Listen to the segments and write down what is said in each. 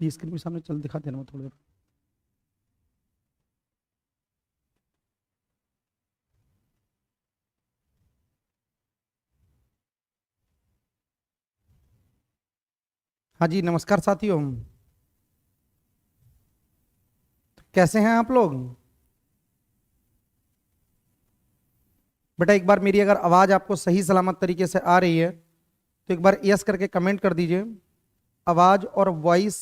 Please screen के सामने चल दिखा देना थोड़ी देर। हाँ जी, नमस्कार साथियों। कैसे हैं आप लोग? बेटा एक बार मेरी अगर आवाज आपको सही सलामत तरीके से आ रही है तो एक बार यस करके कमेंट कर दीजिए। आवाज और वॉइस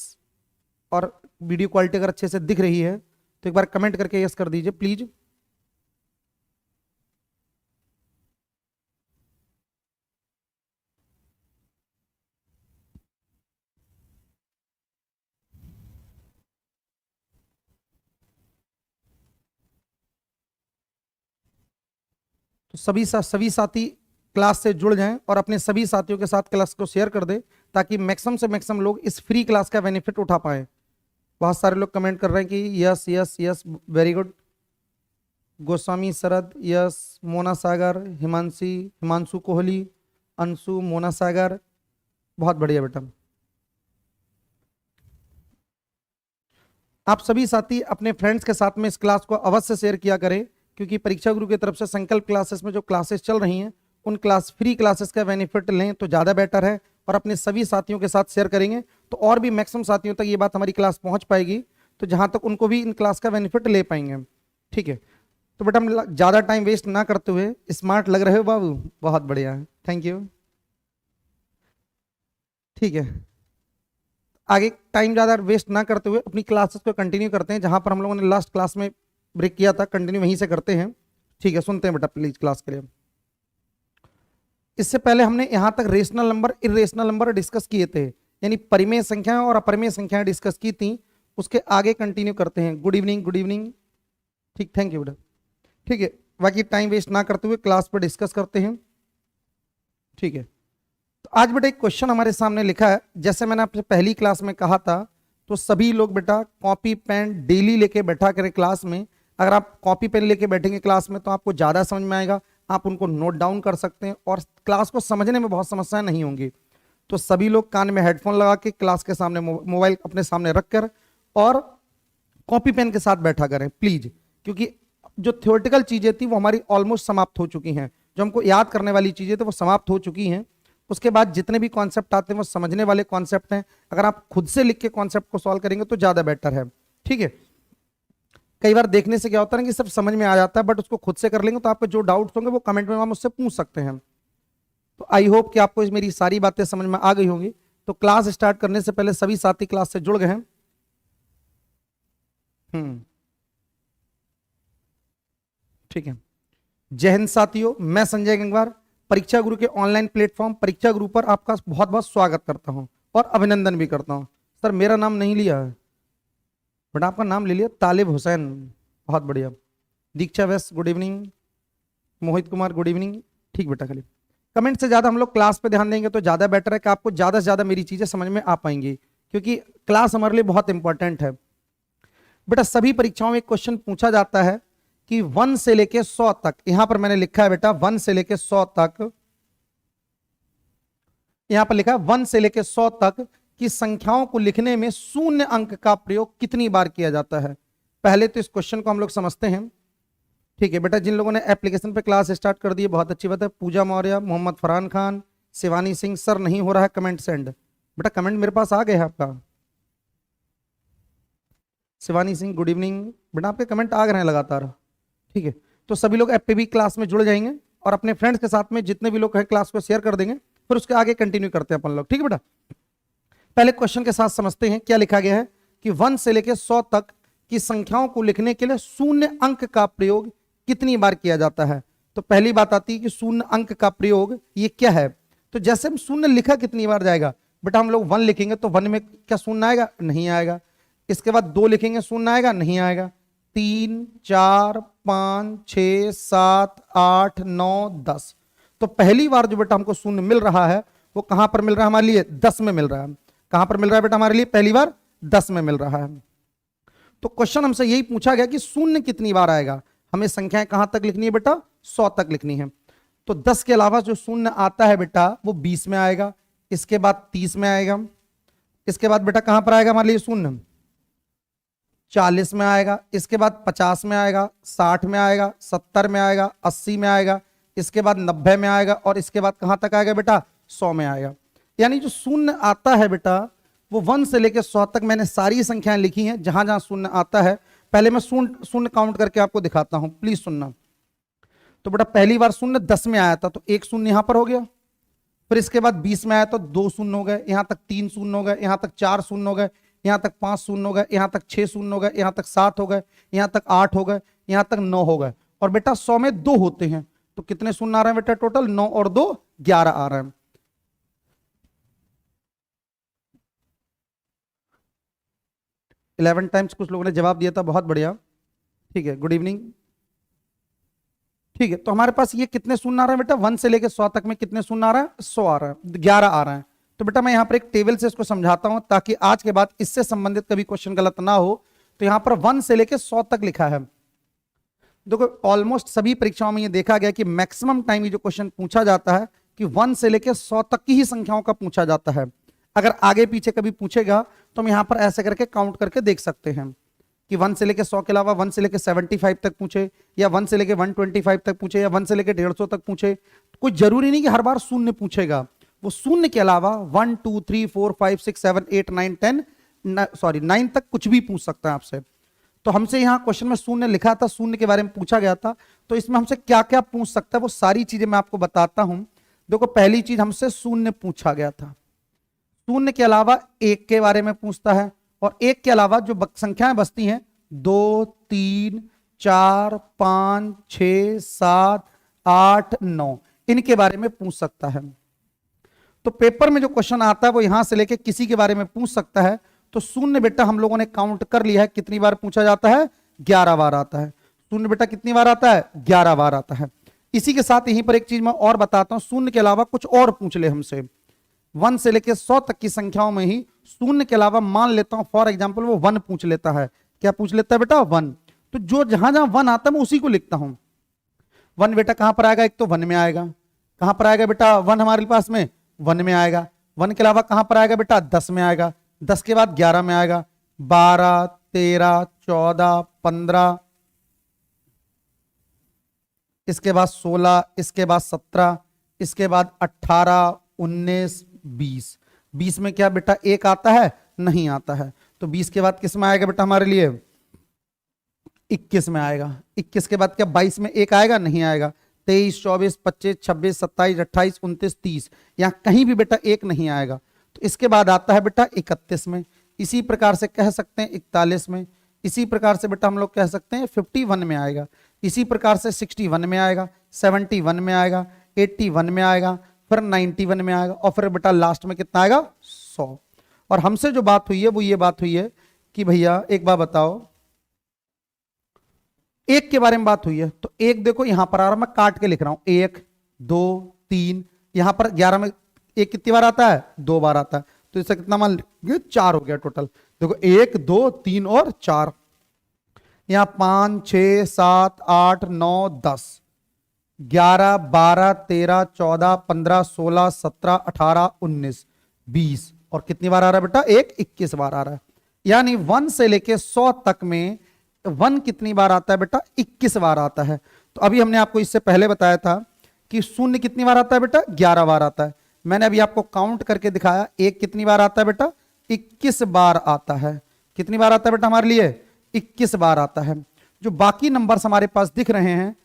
और वीडियो क्वालिटी अगर अच्छे से दिख रही है तो एक बार कमेंट करके यस कर दीजिए प्लीज। तो सभी साथी क्लास से जुड़ जाएं और अपने सभी साथियों के साथ क्लास को शेयर कर दें ताकि मैक्सिमम से मैक्सिमम लोग इस फ्री क्लास का बेनिफिट उठा पाए। बहुत सारे लोग कमेंट कर रहे हैं कि yes yes yes, very good. Goswami Sharad yes, Mona Sagar, Himanshu Kohli, Anshu, Mona Sagar, बहुत बढ़िया बेटा। आप सभी साथी अपने फ्रेंड्स के साथ में इस क्लास को अवश्य शेयर किया करें क्योंकि परीक्षा गुरु की तरफ से संकल्प क्लासेस में जो क्लासेस चल रही हैं उन फ्री क्लासेस का बेनिफिट लें तो ज़्यादा बेटर है और अपने सभी साथियों के साथ शेयर करेंगे तो और भी मैक्सिमम साथियों तक ये बात हमारी क्लास पहुंच पाएगी, तो जहां तक उनको भी इन क्लास का बेनिफिट ले पाएंगे। ठीक है, तो बेटा हम ज़्यादा टाइम वेस्ट ना करते हुए, स्मार्ट लग रहे हो बाबू, बहुत बढ़िया है, थैंक यू। ठीक है, आगे टाइम ज़्यादा वेस्ट ना करते हुए अपनी क्लासेस को कंटिन्यू करते हैं जहां पर हम लोगों ने लास्ट क्लास में ब्रेक किया था, कंटिन्यू वहीं से करते हैं। ठीक है, सुनते हैं बेटा प्लीज क्लास के लिए। इससे पहले हमने यहां तक rational number, irrational number discuss किए थे, यानी परिमेय संख्याएं और अपरिमेय संख्याएं डिस्कस की थी। उसके आगे कंटिन्यू करते हैं। Good evening, good evening. ठीक, थैंक यू बेटा। ठीक है, बाकी टाइम वेस्ट ना करते हुए क्लास पर डिस्कस करते हैं। ठीक है, तो आज बेटा एक क्वेश्चन हमारे सामने लिखा है, जैसे मैंने आपसे पहली क्लास में कहा था, तो सभी लोग बेटा कॉपी पेन डेली लेके बैठा करें क्लास में। अगर आप कॉपी पेन लेके बैठेंगे क्लास में तो आपको ज़्यादा समझ में आएगा, आप उनको नोट डाउन कर सकते हैं और क्लास को समझने में बहुत समस्याएं नहीं होंगी। तो सभी लोग कान में हेडफोन लगा के क्लास के सामने मोबाइल अपने सामने रखकर और कॉपी पेन के साथ बैठा करें प्लीज, क्योंकि जो थ्योरेटिकल चीजें थी वो हमारी ऑलमोस्ट समाप्त हो चुकी हैं। जो हमको याद करने वाली चीजें थी वो समाप्त हो चुकी हैं। उसके बाद जितने भी कॉन्सेप्ट आते हैं वो समझने वाले कॉन्सेप्ट हैं। अगर आप खुद से लिख के कॉन्सेप्ट को सॉल्व करेंगे तो ज्यादा बेटर है। ठीक है, कई बार देखने से क्या होता है कि सब समझ में आ जाता है, बट उसको खुद से कर लेंगे तो आपके जो डाउट्स होंगे वो कमेंट में आप मुझसे पूछ सकते हैं। तो आई होप कि आपको मेरी सारी बातें समझ में आ गई होंगी। तो क्लास स्टार्ट करने से पहले सभी साथी क्लास से जुड़ गए हैं। ठीक है, जय हिंद साथियों, मैं संजय गंगवार परीक्षा गुरु के ऑनलाइन प्लेटफॉर्म परीक्षा गुरु पर आपका बहुत बहुत स्वागत करता हूं और अभिनंदन भी करता हूं। सर मेरा नाम नहीं लिया है बेटा, आपका नाम ले लिया, तालिब हुसैन, बहुत बढ़िया। दीक्षा वैस good evening, Mohit Kumar good evening. ठीक बेटा, खाली कमेंट से ज्यादा हम लोग क्लास पे ध्यान देंगे तो ज्यादा बेटर है कि आपको ज्यादा से ज्यादा मेरी चीजें समझ में आ पाएंगी, क्योंकि क्लास हमारे लिए बहुत इंपॉर्टेंट है। बेटा सभी परीक्षाओं में एक क्वेश्चन पूछा जाता है कि 1 से लेके 100 तक, यहां पर मैंने लिखा है बेटा 1 से लेके 100 तक, यहां पर लिखा है 1 से लेके 100 तक की संख्याओं को लिखने में शून्य अंक का प्रयोग कितनी बार किया जाता है। पहले तो इस क्वेश्चन को हम लोग समझते हैं। ठीक है बेटा, जिन लोगों ने एप्लीकेशन पे क्लास स्टार्ट कर दी है बहुत अच्छी बात है। पूजा मौर्य, मोहम्मद फरहान खान, शिवानी सिंह, सर नहीं हो रहा है कमेंट सेंड। बेटा कमेंट मेरे पास आ गए हैं आपका। शिवानी सिंह गुड इवनिंग, बेटा आपके कमेंट आ गए हैं लगातार। ठीक है, तो सभी लोग ऐप पे भी क्लास में जुड़ जाएंगे और अपने फ्रेंड्स के साथ में जितने भी लोग हैं क्लास को शेयर कर देंगे, फिर उसके आगे कंटिन्यू करते हैं अपन लोग। ठीक है बेटा, पहले क्वेश्चन के साथ समझते हैं क्या लिखा गया है कि 1 से लेकर 100 तक की संख्याओं को लिखने के लिए शून्य अंक का प्रयोग कितनी बार किया जाता है। तो पहली बात आती है कि शून्य अंक का प्रयोग ये क्या है। तो जैसे हम शून्य लिखा कितनी बार जाएगा बेटा, हम लोग 1 लिखेंगे तो 1 में क्या शून्य आएगा, नहीं आएगा। इसके बाद 2 लिखेंगे शून्य आएगा, नहीं आएगा। 3, 4, 5, 6, 7, 8, 9, 10। तो पहली बार जो बेटा हमको शून्य मिल रहा है वो कहां पर मिल रहा है हमारे लिए, 10 में मिल रहा है। कहां पर मिल रहा है बेटा हमारे लिए, पहली बार 10 में मिल रहा है। तो क्वेश्चन हमसे यही पूछा गया कि शून्य कितनी बार आएगा। हमें संख्याएं कहां तक लिखनी है बेटा, 100 तक लिखनी है। तो 10 के अलावा जो शून्य आता है बेटा वो 20 में आएगा, इसके बाद 30 में आएगा, इसके बाद बेटा कहां पर आएगा हमारे लिए शून्य, 40 में आएगा, इसके बाद 50 में आएगा, 60 में आएगा, 70 में आएगा, 80 में आएगा, इसके बाद 90 में आएगा, और इसके बाद कहां तक आएगा बेटा 100 में आएगा। यानी जो शून्य आता है बेटा वो 1 से लेकर 100 तक मैंने सारी संख्याएं लिखी हैं जहां जहां शून्य आता है। पहले मैं शून्य काउंट करके आपको दिखाता हूं, प्लीज सुनना। तो बेटा पहली बार शून्य 10 में आया था तो एक शून्य यहां पर हो गया, फिर इसके बाद 20 में आया तो 2 शून्य हो गए, यहां तक 3 शून्य हो गए, यहां तक 4 शून्य हो गए, यहां तक 5 शून्य हो गए, यहां तक 6 शून्य हो गए, यहां तक 7 हो गए, यहां तक 8 हो गए, यहां तक 9 हो गए। और बेटा 100 में 2 होते हैं तो कितने शून्य आ रहे हैं बेटा टोटल, 9 और 2 11 आ रहे हैं। 11 टाइम्स कुछ लोगों ने जवाब दिया था, बहुत बढ़िया, ठीक है, गुड इवनिंग। ठीक है, तो हमारे पास ये कितने शून्य आ रहे हैं बेटा, 1 से लेकर 100 तक में कितने शून्य आ रहा है, 100 आ रहा है, 11 आ रहा है। तो बेटा मैं यहां पर एक टेबल से इसको समझाता हूं ताकि आज के बाद इससे संबंधित कभी क्वेश्चन गलत ना हो। तो यहां पर 1 से लेकर 100 तक लिखा है। देखो ऑलमोस्ट सभी परीक्षाओं में ये देखा गया कि मैक्सिमम टाइम ये जो क्वेश्चन पूछा जाता है कि 1 से लेकर 100 तक की ही संख्याओं का पूछा जाता है। अगर आगे पीछे कभी पूछेगा तो हम यहां पर ऐसे करके काउंट करके देख सकते हैं कि 1 से लेकर 100 के अलावा 1 से लेकर 75 तक पूछे, या 1 से लेकर 125 तक पूछे, या 1 से लेकर 150 तक पूछे। कोई जरूरी नहीं कि हर बार शून्य पूछेगा, वो शून्य के अलावा 1 2 3 4 5 6 7 8 9 10 9 तक कुछ भी पूछ सकता है आपसे। तो हमसे यहाँ क्वेश्चन में शून्य लिखा था, शून्य के बारे में पूछा गया था, तो इसमें हमसे क्या क्या पूछ सकता है वो सारी चीजें मैं आपको बताता हूं। देखो पहली चीज हमसे शून्य पूछा गया था, शून्य के अलावा 1 के बारे में पूछता है, और 1 के अलावा जो संख्याएं बचती हैं 2 3 4 5 6 7 8 9 इनके बारे में पूछ सकता है। तो पेपर में जो क्वेश्चन आता है वो यहां से लेके किसी के बारे में पूछ सकता है। तो शून्य बेटा हम लोगों ने काउंट कर लिया है कितनी बार पूछा जाता है, 11 बार आता है। शून्य बेटा कितनी बार आता है, 11 बार आता है। इसी के साथ यहीं पर एक चीज मैं और बताता हूं, शून्य के अलावा कुछ और पूछ ले हमसे। 1 से लेकर 100 तक की संख्याओं में ही शून्य के अलावा मान लेता हूं फॉर एग्जाम्पल वो 1 पूछ लेता है। क्या पूछ लेता है बेटा, 1। तो जो जहां जहां 1 आता है मैं उसी को लिखता हूं। 1 बेटा कहां पर आएगा, एक तो 1 में आएगा, कहां पर आएगा बेटा 1 हमारे पास में 1 में आएगा। 1 के अलावा कहां पर आएगा बेटा 10 में आएगा, 10 के बाद 11 में आएगा, 12 13 14 15, इसके बाद 16, इसके बाद 17, इसके बाद 18 19 20। 20 में क्या बेटा 1 आता है, नहीं आता है। तो 20 के बाद किस में आएगा बेटा हमारे लिए, 21 में आएगा। 21 के बाद क्या 22 में 1 आएगा, नहीं आएगा। 23 24 25 26 27 28 29 30, यहां कहीं भी बेटा 1 नहीं आएगा। तो इसके बाद आता है बेटा 31 में, इसी प्रकार से कह सकते हैं 41 में, इसी प्रकार से बेटा हम लोग कह सकते हैं 51 में आएगा, इसी प्रकार से 61 में आएगा, 71 में आएगा, 81 में आएगा, फिर 91 में आएगा, और फिर बेटा लास्ट में कितना आएगा 100। और हमसे जो बात हुई है वो ये बात हुई है कि भैया एक बात बताओ, 1 के बारे में बात हुई है। तो 1 देखो यहां पर आ रहा, मैं काट के लिख रहा हूं, 1 2 3, यहां पर 11 में 1 कितनी बार आता है, 2 बार आता है। तो इससे कितना मान लीजिए 4 हो गया टोटल। देखो 1 2 3 और 4, यहां 5 6 7 8 9 10 11 12 13 14 15 16 17 18 19 20, और कितनी बार आ रहा है बेटा 1 21 बार आ रहा है। यानी 1 से लेके 100 तक में 1 कितनी बार आता है बेटा, 21 बार आता है। तो अभी हमने आपको इससे पहले बताया था कि शून्य कितनी बार आता है बेटा, 11 बार आता है। मैंने अभी आपको काउंट करके दिखाया, 1 कितनी बार आता है बेटा, 21 बार आता है। कितनी बार आता है बेटा हमारे लिए, 21 बार आता है। जो बाकी नंबर्स हमारे पास दिख रहे हैं,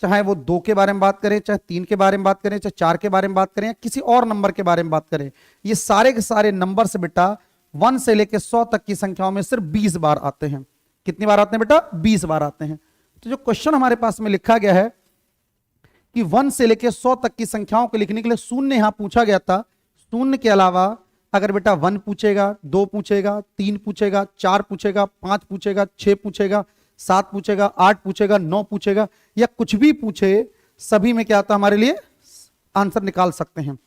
चाहे वो 2 के बारे में बात करें, चाहे 3 के बारे में बात करें, चाहे 4 के बारे में बात करें, या किसी और नंबर के बारे में बात करें, ये सारे के सारे नंबर से बेटा 1 से लेकर 100 तक की संख्याओं में सिर्फ 20 बार आते हैं। कितनी बार आते हैं बेटा, 20 बार आते हैं। तो जो क्वेश्चन हमारे पास में लिखा गया है कि 1 से लेकर 100 तक की संख्याओं को लिखने के लिए शून्य यहां पूछा गया था। शून्य के अलावा अगर बेटा 1 पूछेगा, 2 पूछेगा, 3 पूछेगा, 4 पूछेगा, 5 पूछेगा, 6 पूछेगा, 7 पूछेगा, 8 पूछेगा, 9 पूछेगा, या कुछ भी पूछे, सभी में क्या आता हमारे लिए आंसर निकाल सकते हैं।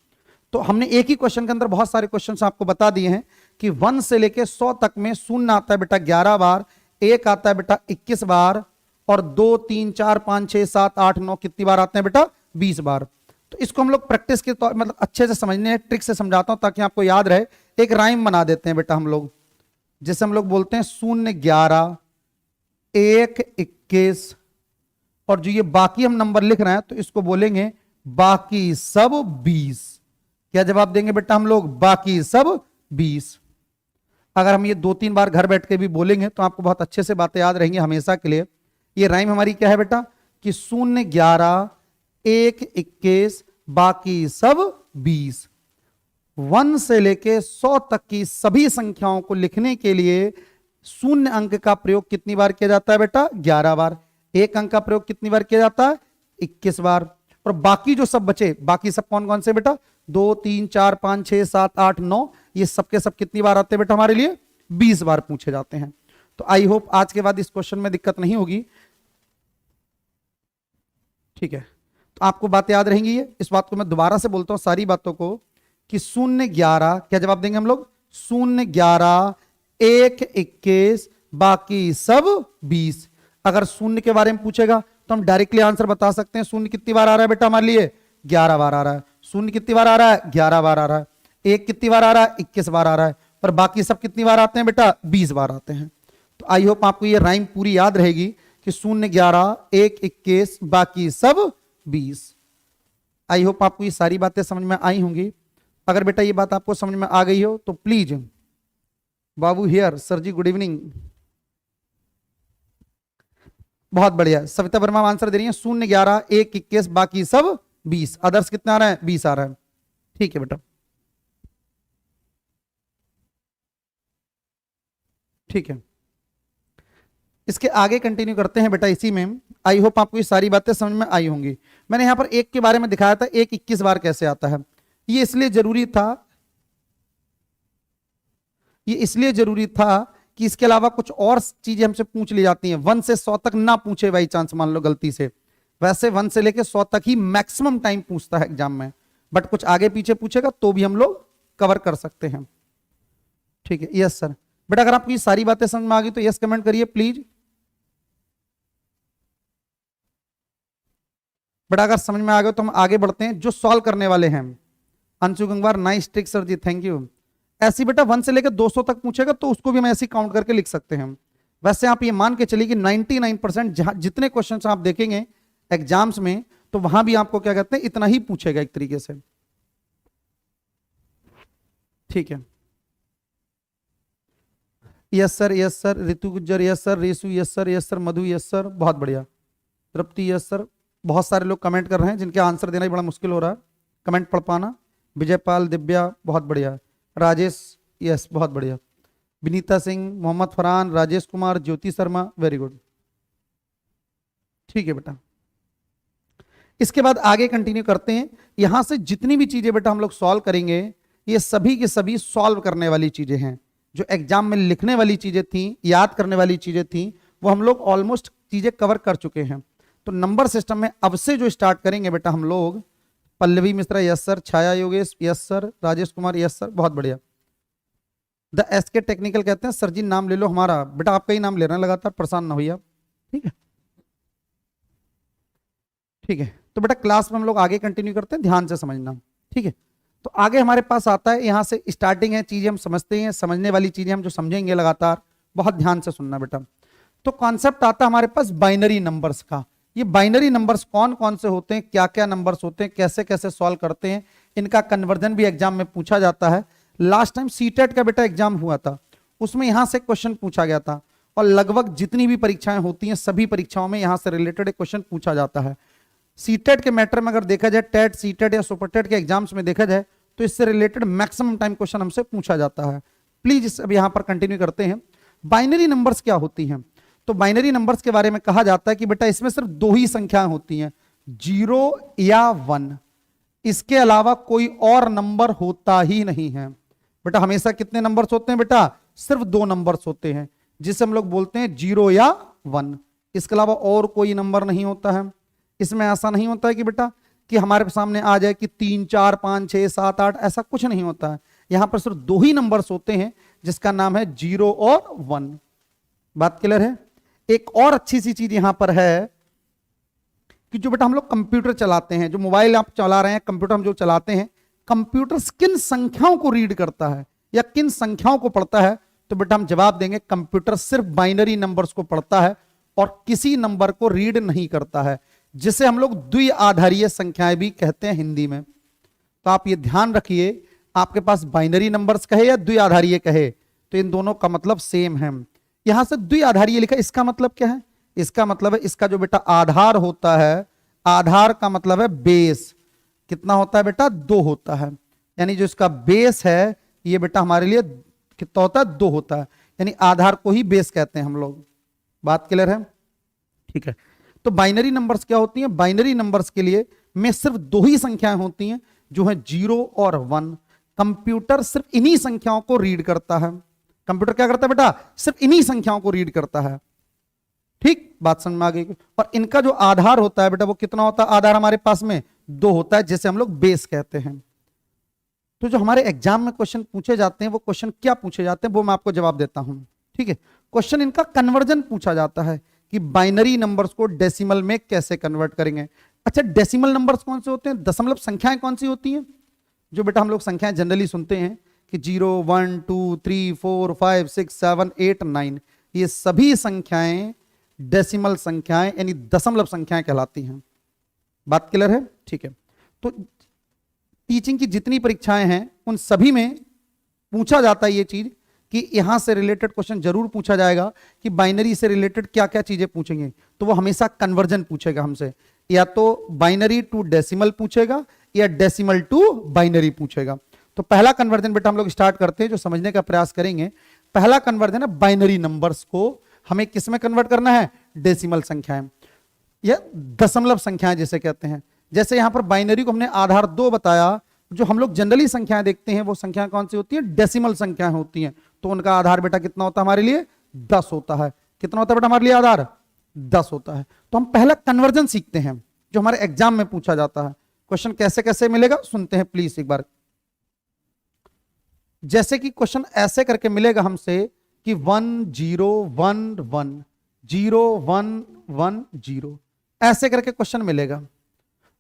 तो हमने एक ही क्वेश्चन के अंदर बहुत सारे क्वेश्चन आपको बता दिए हैं कि 1 से लेकर 100 तक में शून्य आता है बेटा 11 बार, 1 आता है बेटा 21 बार, और 2 3 4 5 6 7 8 9 कितनी बार आते हैं बेटा, 20 बार। तो इसको हम लोग प्रैक्टिस के तौर मतलब अच्छे से समझने ट्रिक से समझाता हूं ताकि आपको याद रहे। एक राइम बना देते हैं बेटा हम लोग, जैसे हम लोग बोलते हैं 0 11 1 21, और जो ये बाकी हम नंबर लिख रहे हैं तो इसको बोलेंगे बाकी सब 20। क्या जवाब देंगे बेटा हम लोग? बाकी सब 20। अगर हम ये 2-3 बार घर बैठ के भी बोलेंगे तो आपको बहुत अच्छे से बातें याद रहेंगी हमेशा के लिए। ये राइम हमारी क्या है बेटा कि 0 11 1 21 बाकी सब 20। 1 से लेके 100 तक की सभी संख्याओं को लिखने के लिए शून्य अंक का प्रयोग कितनी बार किया जाता है बेटा? 11 बार। एक अंक का प्रयोग कितनी बार किया जाता है? 21 बार। और बाकी जो सब बचे, बाकी सब कौन कौन से बेटा? 2 3 4 5 6 7 8 9, ये सब के सब कितनी बार आते हैं बेटा हमारे लिए? 20 बार पूछे जाते हैं। तो आई होप आज के बाद इस क्वेश्चन में दिक्कत नहीं होगी, ठीक है? तो आपको बात याद रहेंगी ये। इस बात को मैं दोबारा से बोलता हूं सारी बातों को कि 0 11, क्या जवाब देंगे हम लोग? 0 11 1 21 बाकी सब 20। अगर शून्य के बारे में पूछेगा तो हम डायरेक्टली आंसर बता सकते हैं। शून्य कितनी बार आ रहा है बेटा हमारे लिए? 11 बार आ रहा है। शून्य कितनी बार आ रहा है? 11 बार आ रहा है। एक कितनी बार आ रहा है? 21 बार आ रहा है। और बाकी सब कितनी बार आते हैं बेटा? 20 बार आते हैं। तो आई होप आपको ये राइम पूरी याद रहेगी कि 0 11 1 21 बाकी सब 20। आई होप आपको ये सारी बातें समझ में आई होंगी। अगर बेटा ये बात आपको समझ में आ गई हो तो प्लीज, बाबू here, sir ji good evening, बहुत बढ़िया। सविता वर्मा आंसर दे रही है 0 11 1 21 बाकी सब 20। अदर्स कितना आ रहा है? 20 आ रहा है। ठीक है बेटा, ठीक है। इसके आगे कंटिन्यू करते हैं बेटा इसी में। आई होप आपको ये सारी बातें समझ में आई होंगी। मैंने यहां पर एक के बारे में दिखाया था, 1 21 बार कैसे आता है। ये इसलिए जरूरी था कि इसके अलावा कुछ और चीजें हमसे पूछ ली जाती हैं। 1 से 100 तक ना पूछे बाई चांस, मान लो गलती से। वैसे 1 से लेके 100 तक ही मैक्सिमम टाइम पूछता है एग्जाम में, बट कुछ आगे पीछे पूछेगा तो भी हम लोग कवर कर सकते हैं। ठीक है, यस सर। बेटा अगर आपको ये सारी बातें समझ में आ गई तो यस कमेंट करिए प्लीज। बेटा अगर समझ में आ गए तो हम आगे बढ़ते हैं। जो सॉल्व करने वाले हैं, Anshu Gangwar, nice trick sir ji, thank you. ऐसी बेटा 1 से लेकर 200 तक पूछेगा तो उसको भी हम ऐसे काउंट करके लिख सकते हैं। वैसे आप ये मान के चलिए कि 99% जितने क्वेश्चन आप देखेंगे एग्जाम्स में तो वहां भी आपको क्या कहते हैं इतना ही पूछेगा एक तरीके से। ठीक है, yes sir, yes sir. Ritu Gujjar yes sir. Resu yes sir, yes sir. Madhu yes sir, बहुत बढ़िया। Tripti yes sir. बहुत सारे लोग कमेंट कर रहे हैं जिनके आंसर देना ही बड़ा मुश्किल हो रहा है कमेंट पढ़ पाना। विजयपाल, दिव्या, बहुत बढ़िया। राजेश यस, बहुत बढ़िया। Vinita Singh, Mohammad Farhan, Rajesh Kumar, Jyoti Sharma, very good. ठीक है बेटा, इसके बाद आगे कंटिन्यू करते हैं। यहां से जितनी भी चीजें बेटा हम लोग सॉल्व करेंगे ये सभी के सभी सॉल्व करने वाली चीजें हैं। जो एग्जाम में लिखने वाली चीजें थी, याद करने वाली चीजें थी, वो हम लोग ऑलमोस्ट चीजें कवर कर चुके हैं। तो नंबर सिस्टम में अब से जो स्टार्ट करेंगे बेटा हम लोग, Pallavi Mishra yes sir. Chhaya Yogesh yes sir. Rajesh Kumar yes sir, बहुत बढ़िया। द एसके टेक्निकल कहते हैं सर जी नाम ले लो हमारा। बेटा आपका ही नाम ले रहे हैं लगातार, परेशान ना होइए आप, ठीक है? ठीक है, तो बेटा क्लास में हम लोग आगे कंटिन्यू करते हैं, ध्यान से समझना, ठीक है? तो आगे हमारे पास आता है, यहां से स्टार्टिंग है, चीजें हम समझते हैं, समझने वाली चीजें हम जो समझेंगे लगातार, बहुत ध्यान से सुनना बेटा। तो कॉन्सेप्ट आता है हमारे पास बाइनरी नंबर्स का। ये बाइनरी नंबर्स कौन कौन से होते हैं, क्या क्या नंबर्स होते हैं, कैसे कैसे सॉल्व करते हैं, इनका कन्वर्जन भी एग्जाम में पूछा जाता है। लास्ट टाइम सीटेट का बेटा एग्जाम हुआ था, उसमें यहां से क्वेश्चन पूछा गया था, और लगभग जितनी भी परीक्षाएं होती हैं सभी परीक्षाओं में यहां से रिलेटेड एक क्वेश्चन पूछा जाता है। सीटेट के मैटर में अगर देखा जाए, टेट, सीटेट या सुपर टेट के एग्जाम्स में देखा जाए तो इससे रिलेटेड मैक्सिमम टाइम क्वेश्चन हमसे पूछा जाता है। प्लीज अब यहां पर कंटिन्यू करते हैं। बाइनरी नंबर्स क्या होती हैं? तो बाइनरी नंबर्स के बारे में कहा जाता है कि बेटा इसमें सिर्फ 2 ही संख्याएं होती हैं, 0 या 1। इसके अलावा कोई और नंबर होता ही नहीं है। बेटा हमेशा कितने नंबर्स होते हैं बेटा? सिर्फ 2 नंबर्स होते हैं, जिसे हम लोग बोलते हैं 0 या 1। इसके अलावा और कोई नंबर नहीं होता है। इसमें ऐसा नहीं होता है कि बेटा कि हमारे सामने आ जाए कि 3 4 5 6 7 8, ऐसा कुछ नहीं होता है। यहां पर सिर्फ 2 ही नंबर्स होते हैं, जिसका नाम है 0 और 1। बात क्लियर है? एक और अच्छी सी चीज यहां पर है कि जो बेटा हम लोग कंप्यूटर चलाते हैं, जो मोबाइल आप चला रहे हैं, कंप्यूटर हम जो चलाते हैं, कंप्यूटर किन संख्याओं को रीड करता है, या किन संख्याओं को पढ़ता है, तो बेटा हम जवाब देंगे कंप्यूटर सिर्फ बाइनरी नंबर्स को पढ़ता है और किसी नंबर को रीड नहीं करता है, जिसे हम लोग द्विआधारीय संख्याएं भी कहते हैं हिंदी में। तो आप ये ध्यान रखिए, आपके पास बाइनरी नंबर्स कहे या द्विआधारीय कहे, तो इन दोनों का मतलब सेम है। यहां से द्विआधारीय लिखा, इसका मतलब क्या है? इसका मतलब है इसका जो बेटा आधार होता है, आधार का मतलब है बेस, कितना होता है बेटा? 2 होता है। यानी जो इसका बेस है ये बेटा हमारे लिए कितना होता है? 2 होता है। यानी आधार को ही बेस कहते हैं हम लोग। बात क्लियर है? ठीक है। तो बाइनरी नंबर्स क्या होती हैं? बाइनरी नंबर्स के लिए में सिर्फ 2 ही संख्याएं होती हैं, जो है 0 और 1। कंप्यूटर सिर्फ इन्हीं संख्याओं को रीड करता है। कंप्यूटर क्या करता है बेटा? सिर्फ इन्हीं संख्याओं को रीड करता है। ठीक, बात समझ में आ गई? और इनका जो आधार होता है बेटा वो कितना होता है? आधार हमारे पास में 2 होता है, जिसे हम लोग बेस कहते हैं। तो जो हमारे एग्जाम में क्वेश्चन पूछे जाते हैं वो क्वेश्चन क्या पूछे जाते हैं वो मैं आपको जवाब देता हूं। ठीक है, क्वेश्चन इनका कन्वर्जन पूछा जाता है कि बाइनरी नंबर्स को डेसिमल में कैसे कन्वर्ट करेंगे। अच्छा, डेसिमल नंबर्स कौन से होते हैं? दशमलव संख्याएं कौन सी होती हैं? जो बेटा हम लोग संख्याएं जनरली सुनते हैं कि 0, 1, 2, 3, 4, 5, 6, 7, 8, 9, ये सभी संख्याएं डेसिमल संख्याएं यानी दशमलव संख्याएं कहलाती हैं। बात क्लियर है? ठीक है। तो टीचिंग की जितनी परीक्षाएं हैं उन सभी में पूछा जाता है ये चीज कि यहां से रिलेटेड क्वेश्चन जरूर पूछा जाएगा कि बाइनरी से रिलेटेड क्या क्या चीजें पूछेंगे। तो वो हमेशा कन्वर्जन पूछेगा हमसे, या तो बाइनरी टू डेसिमल पूछेगा या डेसिमल टू बाइनरी पूछेगा। तो पहला कन्वर्जन बेटा हम लोग स्टार्ट करते हैं, जो समझने का प्रयास करेंगे। पहला कन्वर्जन है बाइनरी नंबर्स को हमें किस में कन्वर्ट करना है? डेसिमल संख्याएं या दशमलव संख्याएं जिसे कहते हैं। जैसे यहां पर बाइनरी को हमने आधार 2 बताया, जो हम लोग जनरली संख्याएं देखते हैं वो संख्या कौन सी होती है? डेसिमल संख्याएं होती हैं। तो उनका आधार बेटा कितना होता है हमारे लिए? 10 होता है। कितना होता है बेटा हमारे लिए आधार? 10 होता है। तो हम पहला कन्वर्जन सीखते हैं जो हमारे एग्जाम में पूछा जाता है। क्वेश्चन कैसे कैसे मिलेगा सुनते हैं प्लीज एक बार। जैसे कि क्वेश्चन ऐसे करके मिलेगा हमसे कि 1 0 1 1 0 1 1 0, ऐसे करके क्वेश्चन मिलेगा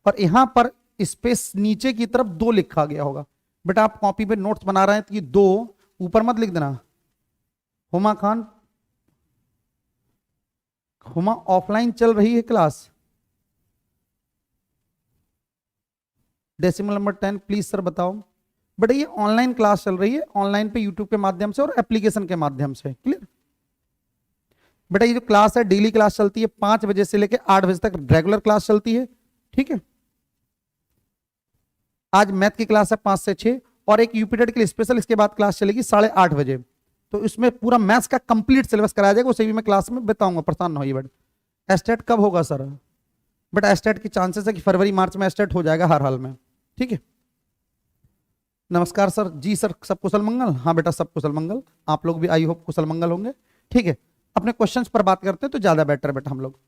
और यहां पर स्पेस नीचे की तरफ 2 लिखा गया होगा। बेटा आप कॉपी पे नोट्स बना रहे हैं तो ये 2 ऊपर मत लिख देना। हुमा खान, हुमा ऑफलाइन चल रही है class? Decimal number 10 please sir बताओ। बेटा ये ऑनलाइन क्लास चल रही है, ऑनलाइन पे यूट्यूब के माध्यम से और एप्लीकेशन के माध्यम से। क्लियर? बेटा ये जो क्लास है डेली क्लास चलती है 5 बजे से लेकर 8 बजे तक रेगुलर क्लास चलती है। ठीक है, आज मैथ की क्लास है 5 से 6 और एक यूपीटेड के लिए स्पेशल इसके बाद क्लास चलेगी 8:30 बजे। तो इसमें पूरा मैथ्स का कंप्लीट सिलेबस कराया जाएगा, उसे भी मैं क्लास में बताऊंगा, परेशान ना होइए। बेटा एस्टेट कब होगा सर? बेटा एस्टेट की चांसेस है कि फरवरी मार्च में एस्टेट हो जाएगा हर हाल में। ठीक है, नमस्कार सर। जी सर, सब कुशल मंगल? हाँ बेटा सब कुशल मंगल, आप लोग भी आई होप कुशल मंगल होंगे। ठीक है, अपने क्वेश्चंस पर बात करते हैं तो ज्यादा बेटर है बेटा हम लोग।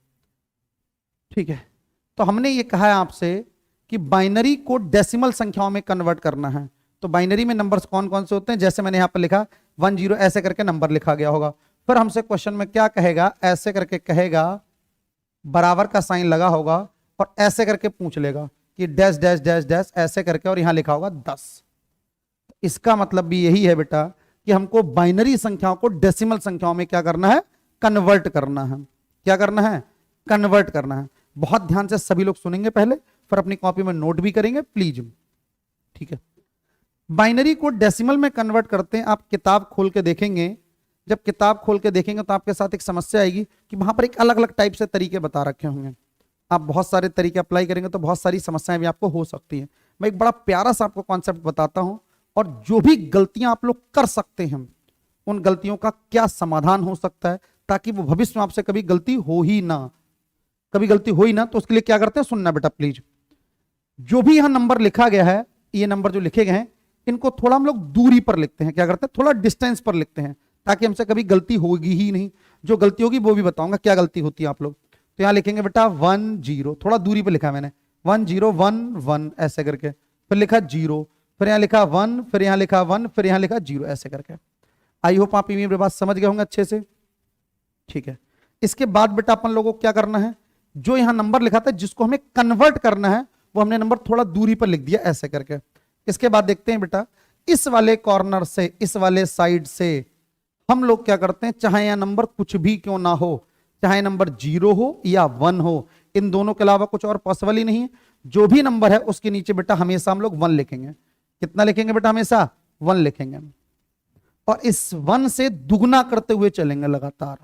ठीक है, तो हमने ये कहा है आपसे कि बाइनरी को डेसिमल संख्याओं में कन्वर्ट करना है। तो बाइनरी में नंबर्स कौन कौन से होते हैं? जैसे मैंने यहां पर लिखा 1 0 ऐसे करके नंबर लिखा गया होगा। फिर हमसे क्वेश्चन में क्या कहेगा? ऐसे करके कहेगा, बराबर का साइन लगा होगा और ऐसे करके पूछ लेगा कि डैश डैश डैश डैश ऐसे करके, और यहां लिखा होगा 10। इसका मतलब भी यही है बेटा कि हमको बाइनरी संख्याओं को डेसिमल संख्याओं में क्या करना है? कन्वर्ट करना है। क्या करना है? कन्वर्ट करना है। बहुत ध्यान से सभी लोग सुनेंगे पहले, फिर अपनी कॉपी में नोट भी करेंगे प्लीज। ठीक है, बाइनरी को डेसिमल में कन्वर्ट करते हैं। आप किताब खोल के देखेंगे, जब किताब खोल के देखेंगे तो आपके साथ एक समस्या आएगी कि वहां पर एक अलग अलग टाइप से तरीके बता रखे होंगे। आप बहुत सारे तरीके अप्लाई करेंगे तो बहुत सारी समस्याएं भी आपको हो सकती हैं। मैं एक बड़ा प्यारा सा आपको कॉन्सेप्ट बताता हूं, और जो भी गलतियां आप लोग कर सकते हैं उन गलतियों का क्या समाधान हो सकता है, ताकि वो भविष्य में आपसे कभी गलती हो ही ना, कभी गलती हो ही ना। तो उसके लिए क्या करते हैं, सुनना बेटा प्लीज। जो भी यहां नंबर लिखा गया है, ये नंबर जो लिखे गए हैं, इनको थोड़ा हम लोग दूरी पर लिखते हैं। क्या करते हैं? थोड़ा डिस्टेंस पर लिखते हैं, ताकि हमसे कभी गलती होगी ही नहीं। जो गलती होगी वो भी बताऊंगा क्या गलती होती है आप लोग। तो यहां लिखेंगे बेटा 1 0, थोड़ा दूरी पर लिखा मैंने 1 0 1 1 ऐसे करके, फिर लिखा 0, फिर यहां लिखा 1, फिर यहां लिखा 1, फिर यहां लिखा 0 ऐसे करके। आई होप आप ये बात समझ गए होंगे अच्छे से। ठीक है, इसके बाद बेटा अपन लोगों को क्या करना है? जो यहां नंबर लिखा था जिसको हमें कन्वर्ट करना है, वो हमने नंबर थोड़ा दूरी पर लिख दिया ऐसे करके। इसके बाद देखते हैं बेटा, इस वाले कॉर्नर से, इस वाले साइड से हम लोग क्या करते हैं, चाहे यह नंबर कुछ भी क्यों ना हो, चाहे नंबर 0 हो या 1 हो, इन दोनों के अलावा कुछ और पॉसिबल ही नहीं है। जो भी नंबर है उसके नीचे बेटा हमेशा हम लोग 1 लिखेंगे। कितना लिखेंगे बेटा? हमेशा 1 लिखेंगे। और इस 1 से दुगना करते हुए चलेंगे लगातार।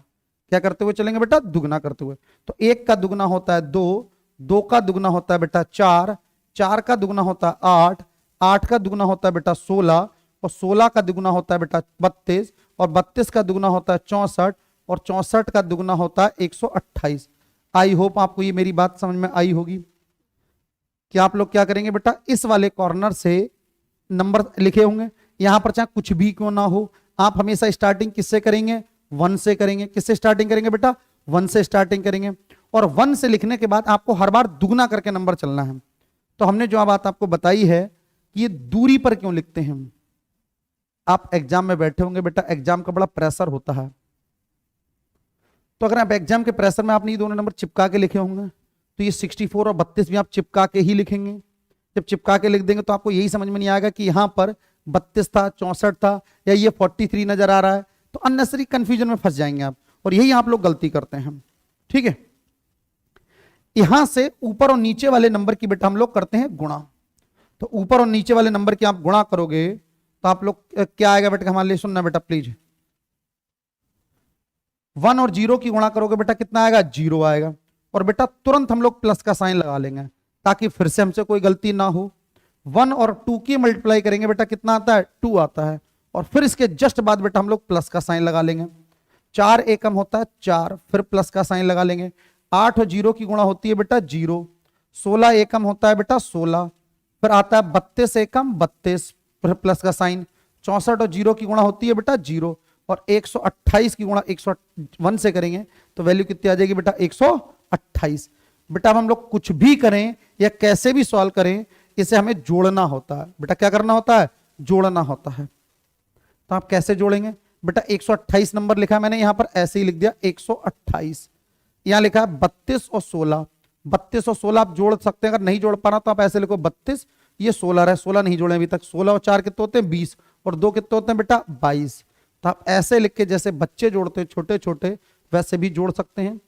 क्या करते हुए चलेंगे बेटा? दुगना करते हुए। तो 1 का दुगना होता है 2, 2 का दुगना होता है बेटा 4, 4 का दुगना होता है 8, 8 का दुगना होता है बेटा 16, और 16 का दुगना होता है बेटा 32, और 32 का दुगना होता है 64, और 64 का दुगना होता है 128। आई होप आपको ये मेरी बात समझ में आई होगी। कि आप लोग क्या करेंगे बेटा, इस वाले कॉर्नर से नंबर लिखे होंगे, यहां पर चाहे कुछ भी क्यों ना हो, आप हमेशा स्टार्टिंग किससे करेंगे? 1 से करेंगे। किससे स्टार्टिंग करेंगे बेटा? 1 से स्टार्टिंग करेंगे। और 1 से लिखने के बाद आपको हर बार दुगना करके नंबर चलना है। तो हमने जो बात आपको बताई है कि ये दूरी पर क्यों लिखते हैं हम। आप एग्जाम में बैठे होंगे बेटा, एग्जाम का बड़ा प्रेशर होता है। तो अगर आप एग्जाम के प्रेशर में आपने ये दोनों नंबर चिपका के लिखे होंगे, तो ये 64 और 32 भी आप चिपका के ही लिखेंगे। जब चिपका के लिख देंगे तो आपको यही समझ में नहीं आएगा कि यहां पर 32 था, 64 था, या ये 43 नजर आ रहा है। तो अननेसेसरी कंफ्यूजन में फंस जाएंगे आप, और यही आप लोग गलती करते हैं। ठीक है, यहां से ऊपर और नीचे वाले नंबर की बेटा हम लोग करते हैं गुणा। तो ऊपर और नीचे वाले नंबर की आप गुणा करोगे तो आप लोग क्या आएगा बेटा? हमारे लिए सुनना बेटा प्लीज। 1 और 0 की गुणा करोगे बेटा कितना आएगा? 0 आएगा। और बेटा तुरंत हम लोग प्लस का साइन लगा लेंगे ताकि फिर से हमसे कोई गलती ना हो। 1 और 2 की मल्टीप्लाई करेंगे बेटा कितना आता है? 2 आता है। और फिर इसके जस्ट बाद बेटा हम लोग प्लस का साइन लगा लेंगे। 4 एकम होता है 4, फिर प्लस का साइन लगा लेंगे। 8 और 0 की गुणा होती है बेटा 0। 16 एकम होता है बेटा 16, फिर आता है 32 एकम 32, फिर प्लस का साइन। 64 और 0 की गुणा होती है बेटा 0, और 128 की गुणा 101 से करेंगे तो वैल्यू कितनी आ जाएगी बेटा? 128। बेटा अब हम लोग कुछ भी करें या कैसे भी सॉल्व करें, इसे हमें जोड़ना होता है। बेटा क्या करना होता है? जोड़ना होता है। तो आप कैसे जोड़ेंगे बेटा? 128 नंबर लिखा है मैंने, यहां पर ऐसे ही लिख दिया 128। यहां लिखा है 32 और 16, 32 और 16 आप जोड़ सकते हैं। अगर नहीं जोड़ पा रहा तो आप ऐसे लिखो 32, ये 16 है, 16 नहीं जोड़े अभी तक। 16 और 4 कितने होते हैं? 20, और 2 कितने होते हैं बेटा? 22। तो आप ऐसे लिख के जैसे बच्चे जोड़ते हैं छोटे छोटे, वैसे भी जोड़ सकते हैं।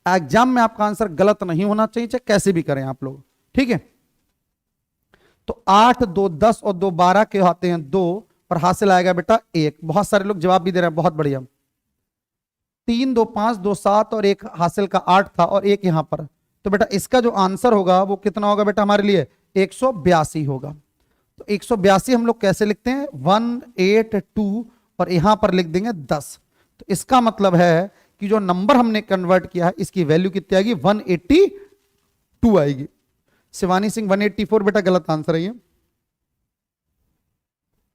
एग्जाम में आपका आंसर गलत नहीं होना चाहिए, चाहे कैसे भी करें आप लोग। ठीक है, तो 8, 2, 10 और 2, 12 के आते हैं 2, और हासिल आएगा बेटा 1। बहुत सारे लोग जवाब भी दे रहे हैं, बहुत बढ़िया। 3, 2, 5, 2, 7 और 1 हासिल का 8 था, और 1 यहां पर। तो बेटा इसका जो आंसर होगा वो कितना होगा बेटा हमारे लिए? 182 होगा। तो 182 हम लोग कैसे लिखते हैं? 182, और यहां पर लिख देंगे 10। तो इसका मतलब है कि जो नंबर हमने कन्वर्ट किया है इसकी वैल्यू कितनी आएगी? 182 आएगी। शिवानी सिंह 184 बेटा गलत आंसर है ये।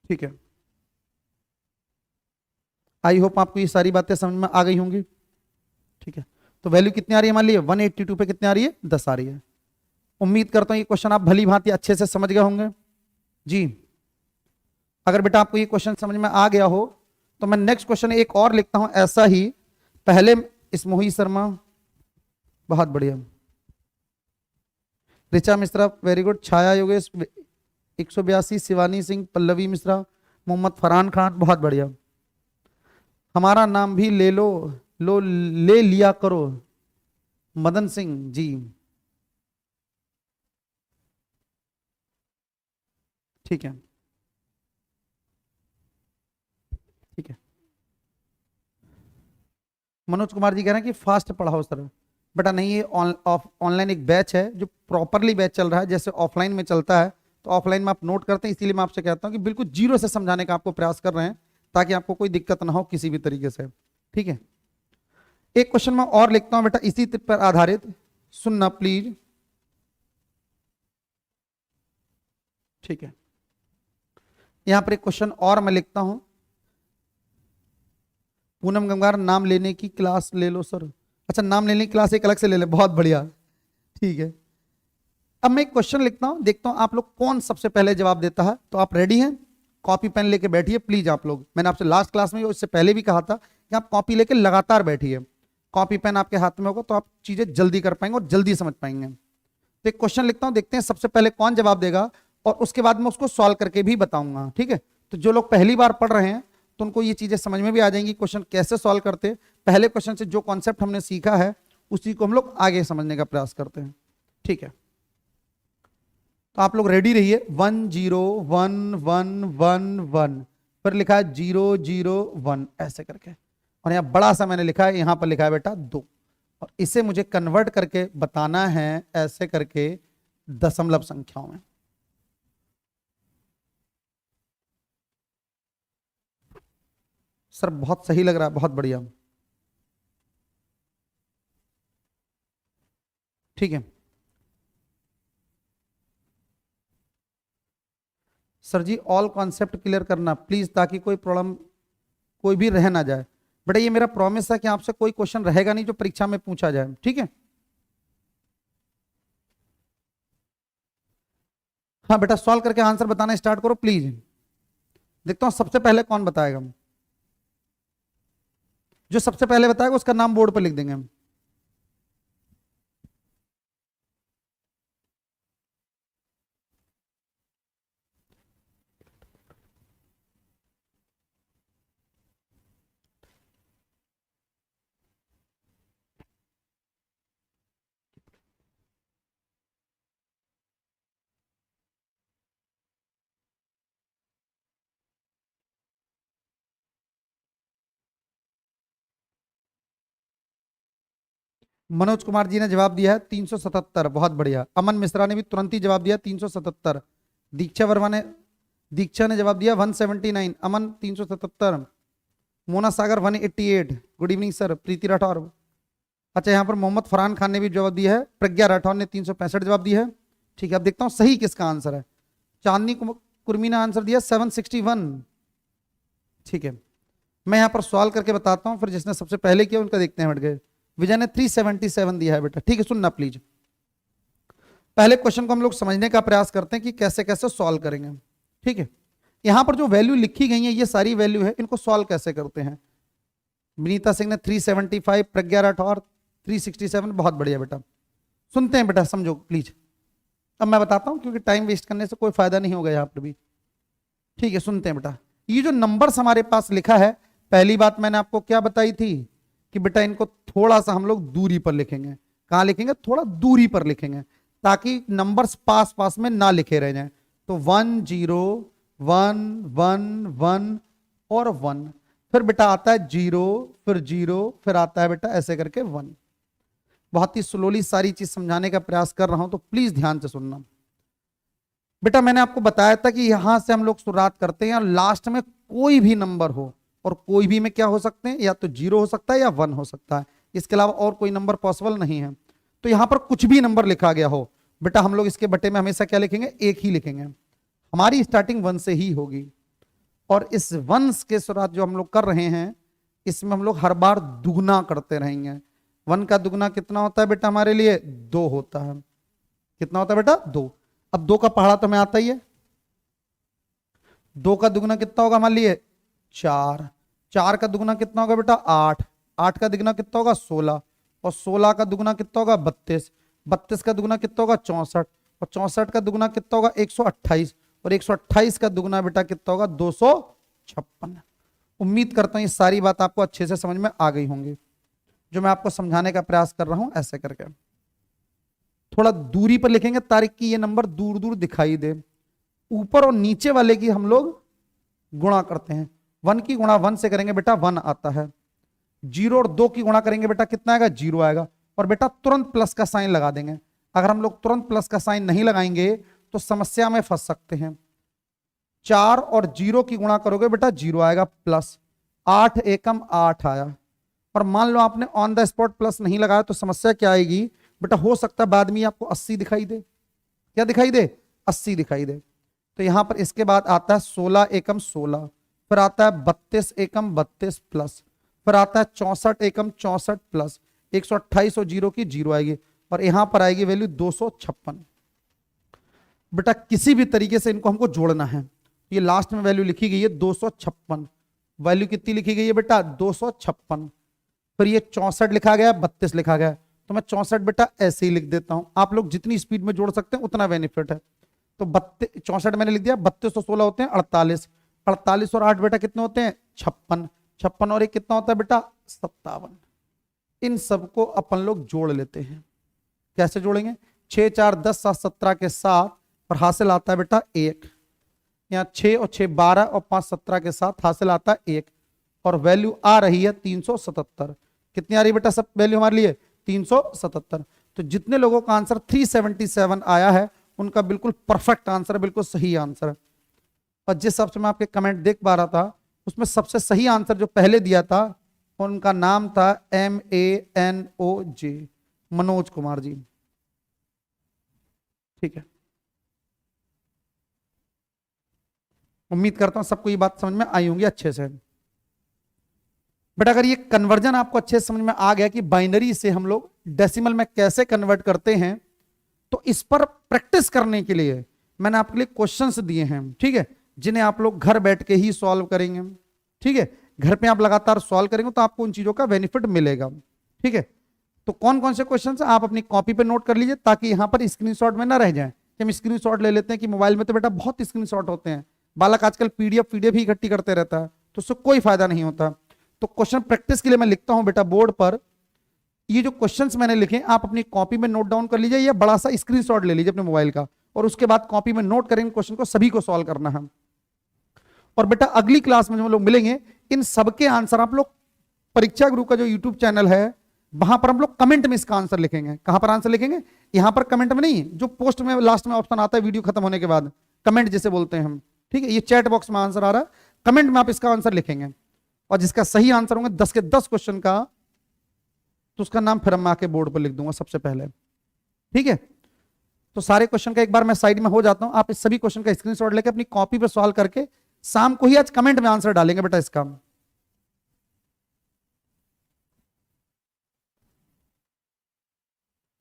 ठीक है, आई होप आपको ये सारी बातें समझ में आ गई होंगी। ठीक है, तो वैल्यू कितनी आ रही है हमारे लिए? 182 पे कितनी आ रही है? 10 आ रही है। उम्मीद करता हूं ये क्वेश्चन आप भली भांति अच्छे से समझ गए होंगे जी। अगर बेटा आपको ये क्वेश्चन समझ में आ गया हो तो मैं नेक्स्ट क्वेश्चन एक और लिखता हूं ऐसा ही। पहले इसमोही शर्मा, बहुत बढ़िया। Richa Mishra very good. छाया योगेश 182, शिवानी सिंह, पल्लवी मिश्रा, मोहम्मद फरहान खान, बहुत बढ़िया। हमारा नाम भी ले ले लिया करो, मदन सिंह जी। ठीक है, ठीक है। मनोज कुमार जी कह रहे हैं कि फास्ट पढ़ाओ सर। बेटा नहीं, ये ऑनलाइन एक बैच है जो प्रॉपरली बैच चल रहा है, जैसे ऑफलाइन में चलता है। तो ऑफलाइन में आप नोट करते हैं, इसीलिए मैं आपसे कहता हूं कि बिल्कुल जीरो से समझाने का आपको प्रयास कर रहे हैं ताकि आपको कोई दिक्कत ना हो किसी भी तरीके से। ठीक है, एक क्वेश्चन मैं और लिखता हूं बेटा इसी पर आधारित, सुनना प्लीज। ठीक है, यहां पर एक क्वेश्चन और मैं लिखता हूं। पूनम गंगार नाम लेने की क्लास ले लो सर। अच्छा, नाम लेने की क्लास एक अलग से ले ले, बहुत बढ़िया। ठीक है, अब मैं एक क्वेश्चन लिखता हूं, देखता हूं आप लोग कौन सबसे पहले जवाब देता है। तो आप रेडी हैं? कॉपी पेन लेके बैठिए प्लीज आप लोग। मैंने आपसे लास्ट क्लास में उससे पहले भी कहा था कि आप कॉपी लेके लगातार बैठिए। कॉपी पेन आपके हाथ में होगा तो आप चीजें जल्दी कर पाएंगे और जल्दी समझ पाएंगे। तो एक क्वेश्चन लिखता हूं, देखते हैं सबसे पहले कौन जवाब देगा, और उसके बाद मैं उसको सॉल्व करके भी बताऊंगा। ठीक है, तो जो लोग पहली बार पढ़ रहे हैं तो उनको ये चीजें समझ में भी आ जाएंगी, क्वेश्चन कैसे सॉल्व करते हैं। पहले क्वेश्चन से जो कॉन्सेप्ट हमने सीखा है उसी को हम लोग आगे समझने का प्रयास करते हैं, ठीक है। तो आप लोग रेडी रहिए। 1 0 1 1 1 1, फिर लिखा है 0 0 1 ऐसे करके, और यहाँ बड़ा सा मैंने लिखा है, यहाँ पर लिखा है बेटा 2, और इसे मुझे कन्वर्ट करके बताना है ऐसे करके दशमलव संख्याओं में। सर बहुत सही लग रहा है, बहुत बढ़िया, ठीक है। सर जी ऑल कॉन्सेप्ट क्लियर करना प्लीज, ताकि कोई प्रॉब्लम कोई भी रह ना जाए। बेटा ये मेरा प्रॉमिस है कि आपसे कोई क्वेश्चन रहेगा नहीं जो परीक्षा में पूछा जाए, ठीक है। हाँ बेटा सॉल्व करके आंसर बताना स्टार्ट करो प्लीज। देखता हूं सबसे पहले कौन बताएगा। जो सबसे पहले बताएगा उसका नाम बोर्ड पर लिख देंगे हम। मनोज कुमार जी ने जवाब दिया है 377, बहुत बढ़िया। अमन मिश्रा ने भी तुरंत ही जवाब दिया 377। दीक्षा ने जवाब दिया 179। Aman 377। Mona Sagar 188। Good evening sir. Preeti Rathore, अच्छा यहाँ पर मोहम्मद फरहान खान ने भी जवाब दिया है। प्रज्ञा राठौर ने 365 जवाब दिया है, ठीक है। अब देखता हूँ सही किसका आंसर है। चांदनी कुर्मी ने आंसर दिया 761, ठीक है। मैं यहाँ पर सवाल करके बताता हूँ, फिर जिसने सबसे पहले किया उनका देखते हैं। हट गए। विजय ने 377 दिया है बेटा, ठीक है। सुनना प्लीज, पहले क्वेश्चन को हम लोग समझने का प्रयास करते हैं कि कैसे कैसे सॉल्व करेंगे, ठीक है। यहां पर जो वैल्यू लिखी गई है ये सारी वैल्यू है, इनको सॉल्व कैसे करते हैं। विनीता सिंह ने 375, प्रज्ञा राठौर 367, बहुत बढ़िया बेटा। सुनते हैं बेटा, समझो प्लीज। अब मैं बताता हूं क्योंकि टाइम वेस्ट करने से कोई फायदा नहीं होगा यहां पर भी, ठीक है। सुनते हैं बेटा, ये जो नंबर्स हमारे पास लिखा है, पहली बात मैंने आपको क्या बताई थी कि बेटा इनको थोड़ा सा हम लोग दूरी पर लिखेंगे। कहां लिखेंगे? थोड़ा दूरी पर लिखेंगे, ताकि नंबर्स पास पास में ना लिखे रह जाएं। तो 1 0 1 1 1 और 1, फिर बेटा आता है 0, फिर 0, फिर आता है बेटा ऐसे करके 1। बहुत ही स्लोली सारी चीज समझाने का प्रयास कर रहा हूं, तो प्लीज ध्यान से सुनना। बेटा मैंने आपको बताया था कि यहां से हम लोग शुरुआत करते हैं, लास्ट में कोई भी नंबर हो, और कोई भी में क्या हो सकते हैं, या तो 0 हो सकता है या 1 हो सकता है, इसके अलावा और कोई नंबर पॉसिबल नहीं है। तो यहां पर कुछ भी नंबर लिखा गया हो बेटा, हम लोग इसके बटे में हमेशा क्या लिखेंगे? 1 ही लिखेंगे। हमारी स्टार्टिंग 1 से ही होगी, और इस 1 के शुरुआत जो हम लोग कर रहे हैं इसमें हम लोग हर बार दुगना करते रहेंगे। 1 का दुगना कितना होता है बेटा हमारे लिए? 2 होता है। कितना होता है बेटा? 2। अब 2 का पहाड़ा तो हमें आता ही है। 2 का दुगना कितना होगा हमारे लिए? 4। 4 का दुगना कितना होगा बेटा? 8। 8 का दुगना कितना होगा? 16। और 16 का दुगना कितना होगा? 32। 32 का दुगना कितना होगा? 64। और 64 का दुगना कितना होगा? 128। और 128 का दुगना बेटा कितना होगा? 256। उम्मीद करता हूं ये सारी बात आपको अच्छे से समझ में आ गई होंगी, जो मैं आपको समझाने का प्रयास कर रहा हूं। ऐसे करके थोड़ा दूरी पर लिखेंगे ताकि ये नंबर दूर दूर दिखाई दे। ऊपर और नीचे वाले की हम लोग गुणा करते हैं। 1 की गुणा 1 से करेंगे बेटा 1 आता है। 0 और 2 की गुणा करेंगे बेटा कितना आएगा? 0 आएगा। और बेटा तुरंत प्लस का साइन लगा देंगे। अगर हम लोग तुरंत प्लस का साइन नहीं लगाएंगे तो समस्या में फंस सकते हैं। 4 और 0 की गुणा करोगे बेटा 0 आएगा प्लस। 8 एकम 8 आया। और मान लो आपने ऑन द स्पॉट प्लस नहीं लगाया तो समस्या क्या आएगी बेटा? हो सकता है बाद में आपको 80 दिखाई दे। क्या दिखाई दे? 80 दिखाई दे। तो यहां पर इसके बाद आता है 16 एकम 16, फिर आता है 32 एकम 32 प्लस, फिर आता है 64 एकम 64 प्लस। 128 और 0 की 0 आएगी, और यहां पर आएगी वैल्यू 256। बेटा किसी भी तरीके से इनको हमको जोड़ना है। ये लास्ट में वैल्यू लिखी गई है 256। वैल्यू कितनी लिखी गई है बेटा? 256। फिर ये 64 लिखा गया, 32 लिखा गया, तो मैं 64 बेटा ऐसे ही लिख देता हूं। आप लोग जितनी स्पीड में जोड़ सकते हैं उतना बेनिफिट है। तो 64 मैंने लिख दिया। 32 और 16 होते हैं 48। 48 और 8 बेटा कितने होते हैं? 56। 56 और 1 कितना होता है बेटा? 57। इन सबको अपन लोग जोड़ लेते हैं। कैसे जोड़ेंगे? 6 4 10 7 17 के साथ और हासिल आता है बेटा 1। यहाँ 6 और 6 12 और 5 17 के साथ हासिल आता है 1 और वैल्यू आ रही है 377। कितनी आ रही है बेटा सब वैल्यू हमारे लिए? 377। तो जितने लोगों का आंसर 377 आया है उनका बिल्कुल परफेक्ट आंसर, बिल्कुल सही आंसर। और जिस हिसाब से मैं आपके कमेंट देख पा रहा था उसमें सबसे सही आंसर जो पहले दिया था उनका नाम था MANOJ, मनोज कुमार जी। ठीक है, उम्मीद करता हूं सबको ये बात समझ में आई होंगी अच्छे से। बेटा अगर ये कन्वर्जन आपको अच्छे से समझ में आ गया कि बाइनरी से हम लोग डेसिमल में कैसे कन्वर्ट करते हैं, तो इस पर प्रैक्टिस करने के लिए मैंने आपके लिए क्वेश्चंस दिए हैं, ठीक है, जिन्हें आप लोग घर बैठ के ही सॉल्व करेंगे। ठीक है, घर पे आप लगातार सॉल्व करेंगे तो आपको उन चीजों का बेनिफिट मिलेगा। ठीक है, तो कौन कौन से क्वेश्चन आप अपनी कॉपी पे नोट कर लीजिए ताकि यहां पर स्क्रीनशॉट में ना रह जाए कि हम स्क्रीनशॉट ले लेते हैं कि मोबाइल में तो बेटा बहुत स्क्रीनशॉट होते हैं, बालक आजकल पीडीएफ ही इकट्ठी करते रहता है, तो उससे कोई फायदा नहीं होता। तो क्वेश्चन प्रैक्टिस के लिए मैं लिखता हूं बेटा बोर्ड पर, ये जो क्वेश्चंस मैंने लिखे आप अपनी कॉपी में नोट डाउन कर लीजिए या बड़ा सा स्क्रीनशॉट ले लीजिए अपने मोबाइल का और उसके बाद कॉपी में नोट करेंगे क्वेश्चन को, सभी को सॉल्व करना है। और बेटा अगली क्लास में जो हम लोग मिलेंगे इन सबके आंसर आप लोग परीक्षा गुरु का जो यूट्यूब चैनल है वहां पर हम लोग कमेंट में इसका आंसर लिखेंगे। कहां पर आंसर लिखेंगे? यहां पर कमेंट में नहीं, जो पोस्ट में लास्ट में ऑप्शन आता है वीडियो खत्म होने के बाद, कमेंट जिसे बोलते हैं हम। ठीक है, ये चैट बॉक्स में आंसर आ रहा है, कमेंट में आप इसका आंसर लिखेंगे और जिसका सही आंसर होंगे 10 के 10 क्वेश्चन का, तो उसका नाम फिर मैं आके बोर्ड पर लिख दूंगा सबसे पहले। ठीक है, तो सारे क्वेश्चन का एक बार मैं साइड में हो जाता हूं, आप इस सभी क्वेश्चन का स्क्रीनशॉट लेकर अपनी कॉपी पर सॉल्व करके शाम को ही आज कमेंट में आंसर डालेंगे बेटा इसका।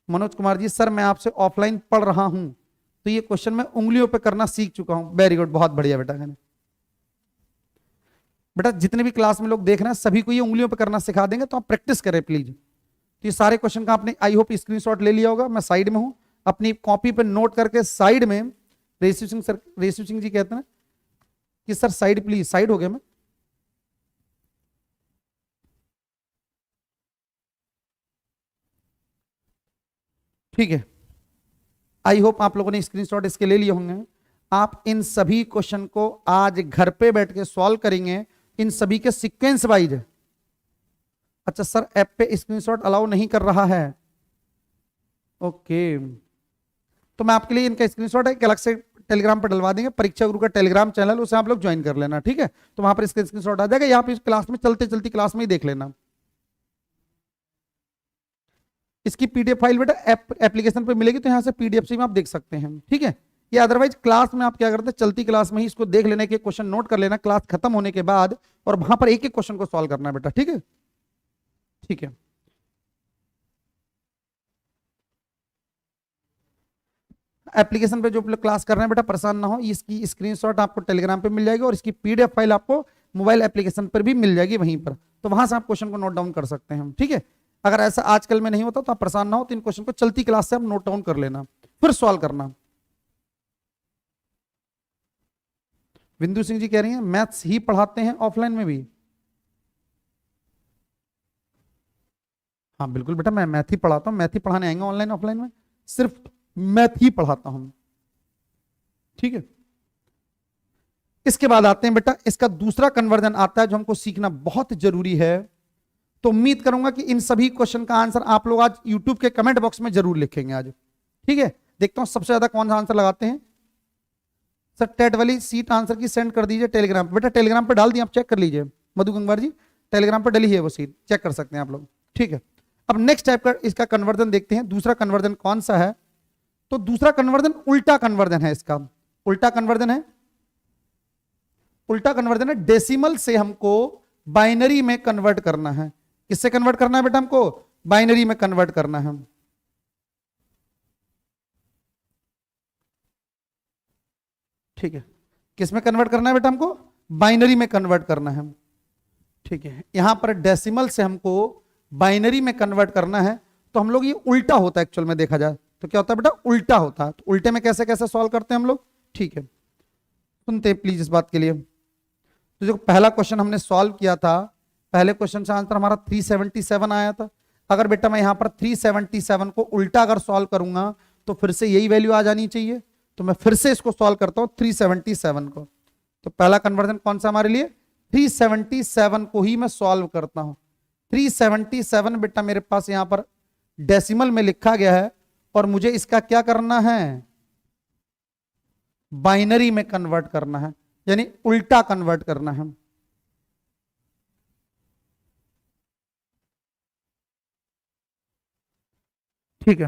मनोज कुमार जी, सर मैं आपसे ऑफलाइन पढ़ रहा हूं तो ये क्वेश्चन मैं उंगलियों पे करना सीख चुका हूं। वेरी गुड, बहुत बढ़िया बेटा। बेटा जितने भी क्लास में लोग देख रहे हैं सभी को ये उंगलियों पे करना सिखा देंगे, तो आप प्रैक्टिस करें प्लीज। तो ये सारे क्वेश्चन का आपने आई होप स्क्रीनशॉट ले लिया होगा। मैं साइड में हूं, अपनी कॉपी पे नोट करके साइड में रेशु सिंह जी कहते हैं कि सर साइड प्लीज, साइड हो गया मैं। ठीक है, आई होप आप लोगों ने स्क्रीनशॉट इसके ले लिए होंगे। आप इन सभी क्वेश्चन को आज घर पे बैठ के सॉल्व करेंगे, इन सभी के सीक्वेंस वाइज। अच्छा सर ऐप पे स्क्रीनशॉट अलाउ नहीं कर रहा है, ओके, तो मैं आपके लिए इनका स्क्रीनशॉट एक अलग से टेलीग्राम पर डलवा देंगे। परीक्षा गुरु का टेलीग्राम चैनल, उसे आप लोग ज्वाइन कर लेना। ठीक है, तो वहां पर इसका स्क्रीनशॉट आ जाएगा, या आप इस क्लास में चलते चलती क्लास में ही देख लेना। इसकी पीडीएफ फाइल बेटा एप्लीकेशन पे मिलेगी, तो यहां से पीडीएफ से भी आप देख सकते हैं। ठीक है, या अदरवाइज क्लास में आप क्या करते हैं, चलती क्लास में ही इसको देख लेने के क्वेश्चन नोट कर लेना क्लास खत्म होने के बाद, और वहां पर एक एक क्वेश्चन को सॉल्व करना है बेटा। ठीक है, ठीक है, एप्लीकेशन पे जो लोग क्लास कर रहे हैं बेटा परेशान ना हो, इसकी स्क्रीनशॉट आपको टेलीग्राम पे मिल जाएगी और इसकी पीडीएफ फाइल आपको मोबाइल एप्लीकेशन पर भी मिल जाएगी वहीं पर, तो वहां से आप क्वेश्चन को नोट डाउन कर सकते हैं। ठीक है, अगर ऐसा आजकल में नहीं होता तो आप परेशान ना हो, तो इन क्वेश्चन को चलती क्लास से आप नोट डाउन कर लेना फिर सॉल्व करना। बिंदु सिंह जी कह रही हैं मैथ्स ही पढ़ाते हैं ऑफलाइन में भी। हाँ बिल्कुल बेटा, मैं मैथ ही पढ़ाता हूँ, मैथ ही पढ़ाने आएंगे ऑनलाइन ऑफलाइन में, सिर्फ मैथ ही पढ़ाता हूं। ठीक है, इसके बाद आते हैं बेटा, इसका दूसरा कन्वर्जन आता है जो हमको सीखना बहुत जरूरी है। तो उम्मीद करूंगा कि इन सभी क्वेश्चन का आंसर आप लोग आज यूट्यूब के कमेंट बॉक्स में जरूर लिखेंगे आज। ठीक है, देखता हूं सबसे ज्यादा कौन सा आंसर लगाते हैं। सर टेट वाली सीट आंसर की सेंड कर दीजिए टेलीग्राम पे। बेटा टेलीग्राम पे डाल दी, आप चेक कर लीजिए। मधु गंगवार जी टेलीग्राम पे डली है वो सीट, चेक कर सकते हैं आप लोग। ठीक है, अब नेक्स्ट टाइप का इसका कन्वर्जन देखते हैं। दूसरा कन्वर्जन कौन सा है? तो दूसरा कन्वर्जन उल्टा कन्वर्जन है। इसका उल्टा कन्वर्जन है, उल्टा कन्वर्जन है डेसिमल से हमको बाइनरी में कन्वर्ट करना है। किससे कन्वर्ट करना है बेटा? हमको बाइनरी में कन्वर्ट करना है। ठीक है, किस में कन्वर्ट करना है बेटा? हमको बाइनरी में कन्वर्ट करना है। ठीक है, यहां पर डेसिमल से हमको बाइनरी में कन्वर्ट करना है, तो हम लोग ये उल्टा होता है एक्चुअल में देखा जाए तो क्या होता है बेटा? उल्टा होता है। तो उल्टे में कैसे कैसे सॉल्व करते हैं हम लोग? ठीक है, सुनते हैं प्लीज इस बात के लिए। तो जो पहला क्वेश्चन हमने सॉल्व किया था, पहले क्वेश्चन का आंसर हमारा 377 आया था। अगर बेटा मैं यहां पर 377 को उल्टा अगर सॉल्व करूंगा तो फिर से यही वैल्यू आ जानी चाहिए। तो मैं फिर से इसको सॉल्व करता हूं 377 को। तो पहला कन्वर्जन कौन सा हमारे लिए, 377 को ही मैं सॉल्व करता हूं। 377 बेटा मेरे पास यहां पर डेसिमल में लिखा गया है और मुझे इसका क्या करना है, बाइनरी में कन्वर्ट करना है, यानी उल्टा कन्वर्ट करना है। ठीक है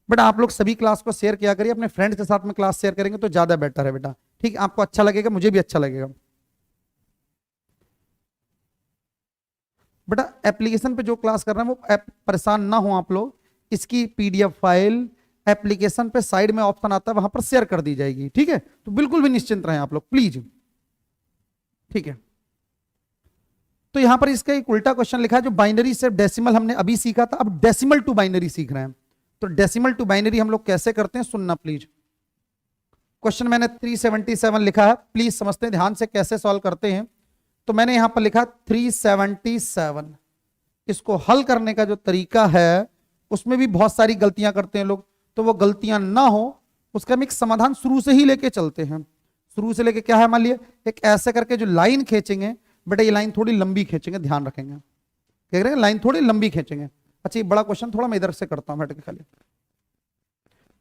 बेटा, आप लोग सभी क्लास को शेयर किया करिए, अपने फ्रेंड्स के साथ में क्लास शेयर करेंगे तो ज्यादा बेटर है बेटा। ठीक है, आपको अच्छा लगेगा, मुझे भी अच्छा लगेगा। बेटा एप्लीकेशन पे जो क्लास कर रहे हैं वो परेशान ना हो आप लोग, इसकी पीडीएफ फाइल एप्लीकेशन पे साइड में ऑप्शन आता है, वहां पर शेयर कर दी जाएगी। ठीक है, तो बिल्कुल भी निश्चिंत रहें आप लोग प्लीज। ठीक है, तो यहां पर इसका एक उल्टा क्वेश्चन लिखा है, जो बाइनरी से डेसिमल हमने अभी सीखा था, अब डेसिमल टू बाइनरी सीख रहे हैं। तो डेसिमल टू बाइनरी हम लोग कैसे करते हैं सुनना प्लीज। क्वेश्चन मैंने 377 लिखा है, प्लीज समझते हैं ध्यान से कैसे सॉल्व करते हैं। तो मैंने यहां पर लिखा 377, इसको हल करने का जो तरीका है उसमें भी बहुत सारी गलतियां करते हैं लोग, तो वो गलतियां ना हो उसका हम एक समाधान शुरू से ही लेके चलते हैं। शुरू से लेके क्या है, मान लिया एक ऐसे करके जो लाइन खींचेंगे, बेटा ये लाइन थोड़ी लंबी खींचेंगे, ध्यान रखेंगे, कह रहे हैं लाइन थोड़ी लंबी खींचेंगे। अच्छा ये बड़ा क्वेश्चन थोड़ा मैं इधर से करता हूं बैठ के, खाली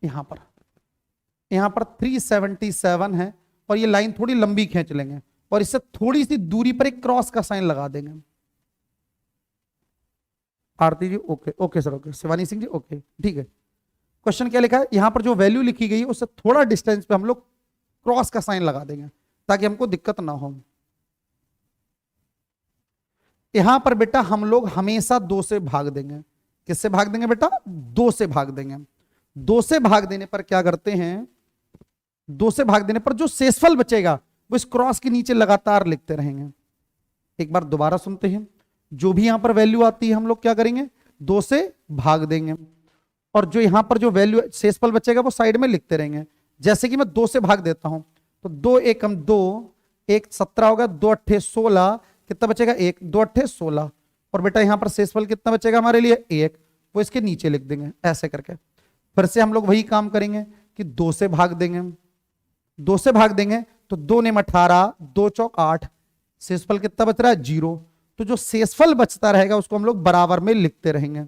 यहां पर 377 है और ये लाइन थोड़ी लंबी खींच लेंगे और इससे थोड़ी सी दूरी पर एक क्रॉस का साइन लगा देंगे। Aarti ji okay, okay sir okay, Shivani Singh ji okay, ठीक है। क्वेश्चन क्या लिखा है, यहां पर जो वैल्यू लिखी गई है उससे थोड़ा डिस्टेंस पे हम लोग क्रॉस का साइन लगा देंगे ताकि हमको दिक्कत ना हो। यहां पर बेटा हम लोग हमेशा 2 से भाग देंगे। किससे भाग देंगे बेटा, 2 से भाग देंगे। 2 से भाग देने पर क्या करते हैं, 2 से भाग देने पर जो शेषफल बचेगा वो इस क्रॉस के नीचे लगातार लिखते रहेंगे। एक बार दोबारा सुनते हैं, जो भी यहां पर वैल्यू आती है हम लोग क्या करेंगे, 2 से भाग देंगे और जो यहां पर जो वैल्यू शेषफल बचेगा वो साइड में लिखते रहेंगे। जैसे कि मैं 2 से भाग देता हूं तो 2 एकम 2, 1 17 होगा, 2 अट्ठे 16, कितना बचेगा 1, 2 अट्ठे 16 और बेटा यहां पर शेषफल कितना बचेगा हमारे लिए 1, वो इसके नीचे लिख देंगे ऐसे करके। फिर से हम लोग वही काम करेंगे कि 2 से भाग देंगे, 2 से भाग देंगे तो 2 ने 18, 2 चौक 8, शेषफल कितना बच रहा है 0। तो जो शेषफल बचता रहेगा उसको हम लोग बराबर में लिखते रहेंगे।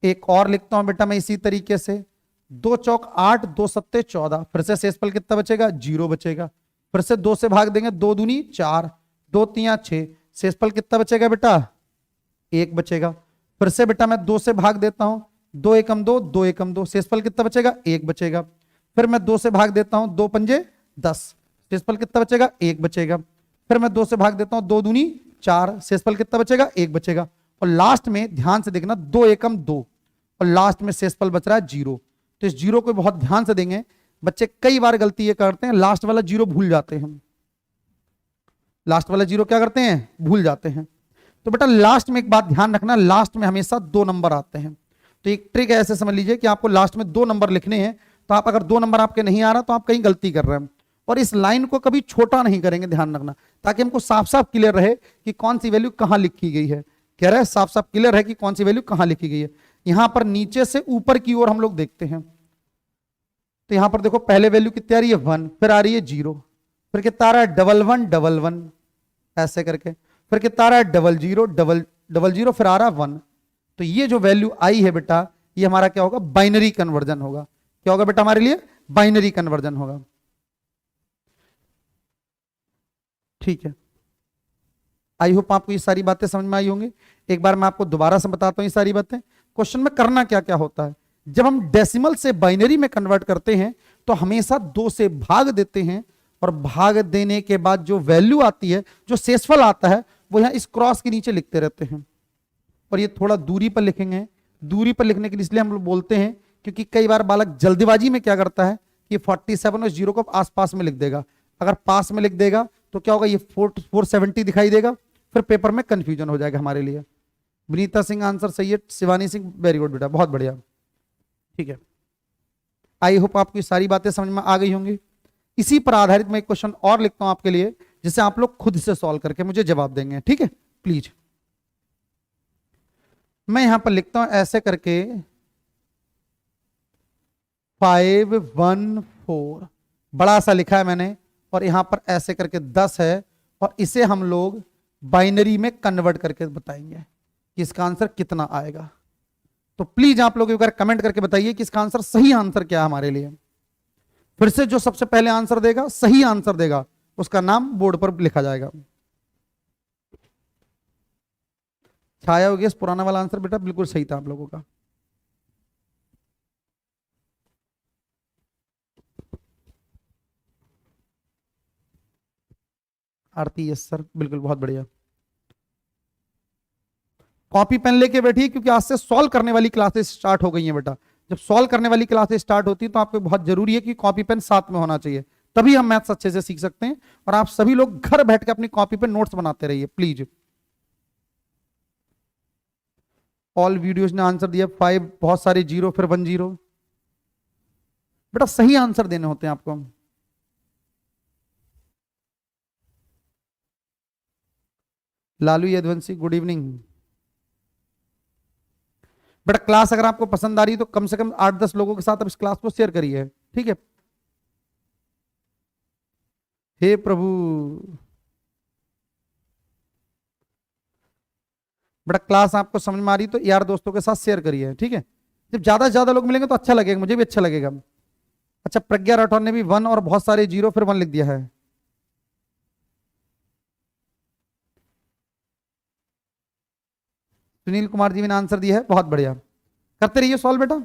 एक और लिखता हूं बेटा मैं इसी तरीके से, 2 चौक 8, 2 सत्ते 14, फिर से शेषफल कितना बचेगा 0 बचेगा। फिर से 2 से भाग देंगे, 2 दूनी 4, 2 तिया 6, शेषफल कितना बचेगा बेटा 1 बचेगा। फिर से बेटा मैं 2 से भाग देता हूं, 2 एकम 2, 2 एकम 2, शेषफल कितना बचेगा 1 बचेगा। फिर मैं 2 से भाग देता हूं, 2 पंजे 10, शेषफल कितना बचेगा 1 बचेगा। फिर मैं 2 से भाग देता हूं, 2 दूनी 4, शेषफल कितना बचेगा 1 बचेगा। और लास्ट में ध्यान से देखना 2 एकम 2 और लास्ट में शेषफल बच रहा है 0। तो इस 0 को बहुत ध्यान से देंगे, बच्चे कई बार गलती ये करते हैं लास्ट वाला 0 भूल जाते हैं, लास्ट वाला 0 क्या करते हैं भूल जाते हैं। तो बेटा लास्ट में एक बात ध्यान रखना, लास्ट में हमेशा 2 नंबर आते हैं। तो एक ट्रिक है, ऐसे समझ लीजिए कि आपको लास्ट में 2 नंबर लिखने हैं, तो आप अगर 2 नंबर आपके नहीं आ रहा तो आप कहीं गलती कर रहे हैं। और इस लाइन को कभी छोटा नहीं करेंगे, ध्यान रखना, ताकि हमको साफ साफ क्लियर रहे कि कौन सी वैल्यू कहां लिखी गई है। कह रहे हैं साफ साफ क्लियर है कि कौन सी वैल्यू कहां लिखी गई है। यहां पर नीचे से ऊपर की ओर हम लोग देखते हैं, तो यहां पर देखो पहले वैल्यू कितनी आ रही है 1, फिर आ रही है 0, फिर कितना आ रहा है 1111 ऐसे करके, फिर कितना आ रहा है 0000, फिर आ रहा है 1। तो ये जो वैल्यू आई है बेटा ये हमारा क्या होगा, बाइनरी कन्वर्जन होगा। क्या होगा बेटा हमारे लिए, बाइनरी कन्वर्जन होगा। ठीक है, आई होप आपको ये सारी बातें समझ में आई होंगी। एक बार मैं आपको दोबारा से बताता हूं ये सारी बातें। क्वेश्चन में करना क्या क्या होता है, जब हम डेसिमल से बाइनरी में कन्वर्ट करते हैं तो हमेशा 2 से भाग देते हैं और भाग देने के बाद जो वैल्यू आती है, जो शेषफल आता है, वो यहां इस क्रॉस के नीचे लिखते रहते हैं। और ये थोड़ा दूरी पर लिखेंगे, दूरी पर लिखने के लिए इसलिए हम लोग बोलते हैं क्योंकि कई बार बालक जल्दबाजी में क्या करता है कि 47 और 0 को आसपास में लिख देगा। अगर पास में लिख देगा तो क्या होगा, ये 470 दिखाई देगा, फिर पेपर में कंफ्यूजन हो जाएगा हमारे लिए। विनीता सिंह आंसर सही है, शिवानी सिंह वेरी गुड बेटा, बहुत बढ़िया। ठीक है, आई होप आपको ये सारी बातें समझ में आ गई होंगी। इसी पर आधारित मैं एक क्वेश्चन और लिखता हूं आपके लिए, जिसे आप लोग खुद से सॉल्व करके मुझे जवाब देंगे, ठीक है प्लीज। मैं यहां पर लिखता हूं ऐसे करके 514 बड़ा सा लिखा है मैंने, और यहां पर ऐसे करके 10 है, और इसे हम लोग बाइनरी में कन्वर्ट करके बताएंगे कि इसका आंसर कितना आएगा। तो प्लीज आप लोग एक बार कमेंट करके बताइए कि इसका आंसर, सही आंसर क्या है हमारे लिए। फिर से जो सबसे पहले आंसर देगा, सही आंसर देगा, उसका नाम बोर्ड पर लिखा जाएगा। छाया हो गया पुराना वाला आंसर बेटा, बिल्कुल सही था आप लोगों का। आरती यस सर, बिल्कुल बहुत बढ़िया। कॉपी पेन लेके बैठिए, क्योंकि आज से सॉल्व करने वाली क्लासेस स्टार्ट हो गई हैं बेटा। जब सॉल्व करने वाली क्लासेस स्टार्ट होती है तो आपको बहुत जरूरी है कि कॉपी पेन साथ में होना चाहिए, तभी हम मैथ्स अच्छे से सीख सकते हैं। और आप सभी लोग घर बैठ के अपनी कॉपी पे नोट्स बनाते रहिए प्लीज। ऑल वीडियोज ने आंसर दिया 5, बहुत सारे 0 फिर 1 0। बेटा सही आंसर देने होते हैं आपको। Lalu Yaduvanshi good evening. बेटा क्लास अगर आपको पसंद आ रही है तो कम से कम 8-10 लोगों के साथ अब इस क्लास को शेयर करिए, ठीक है। हे प्रभु, बेटा क्लास आपको समझ में आ रही तो यार दोस्तों के साथ शेयर करिए, ठीक है। जब ज्यादा से ज्यादा लोग मिलेंगे तो अच्छा लगेगा, मुझे भी अच्छा लगेगा। अच्छा प्रज्ञा राठौर ने भी 1 और बहुत सारे 0 फिर 1 लिख दिया है। सुनील कुमार जी ने आंसर दिया है, बहुत बढ़िया। करते रहिए सॉल्व बेटा।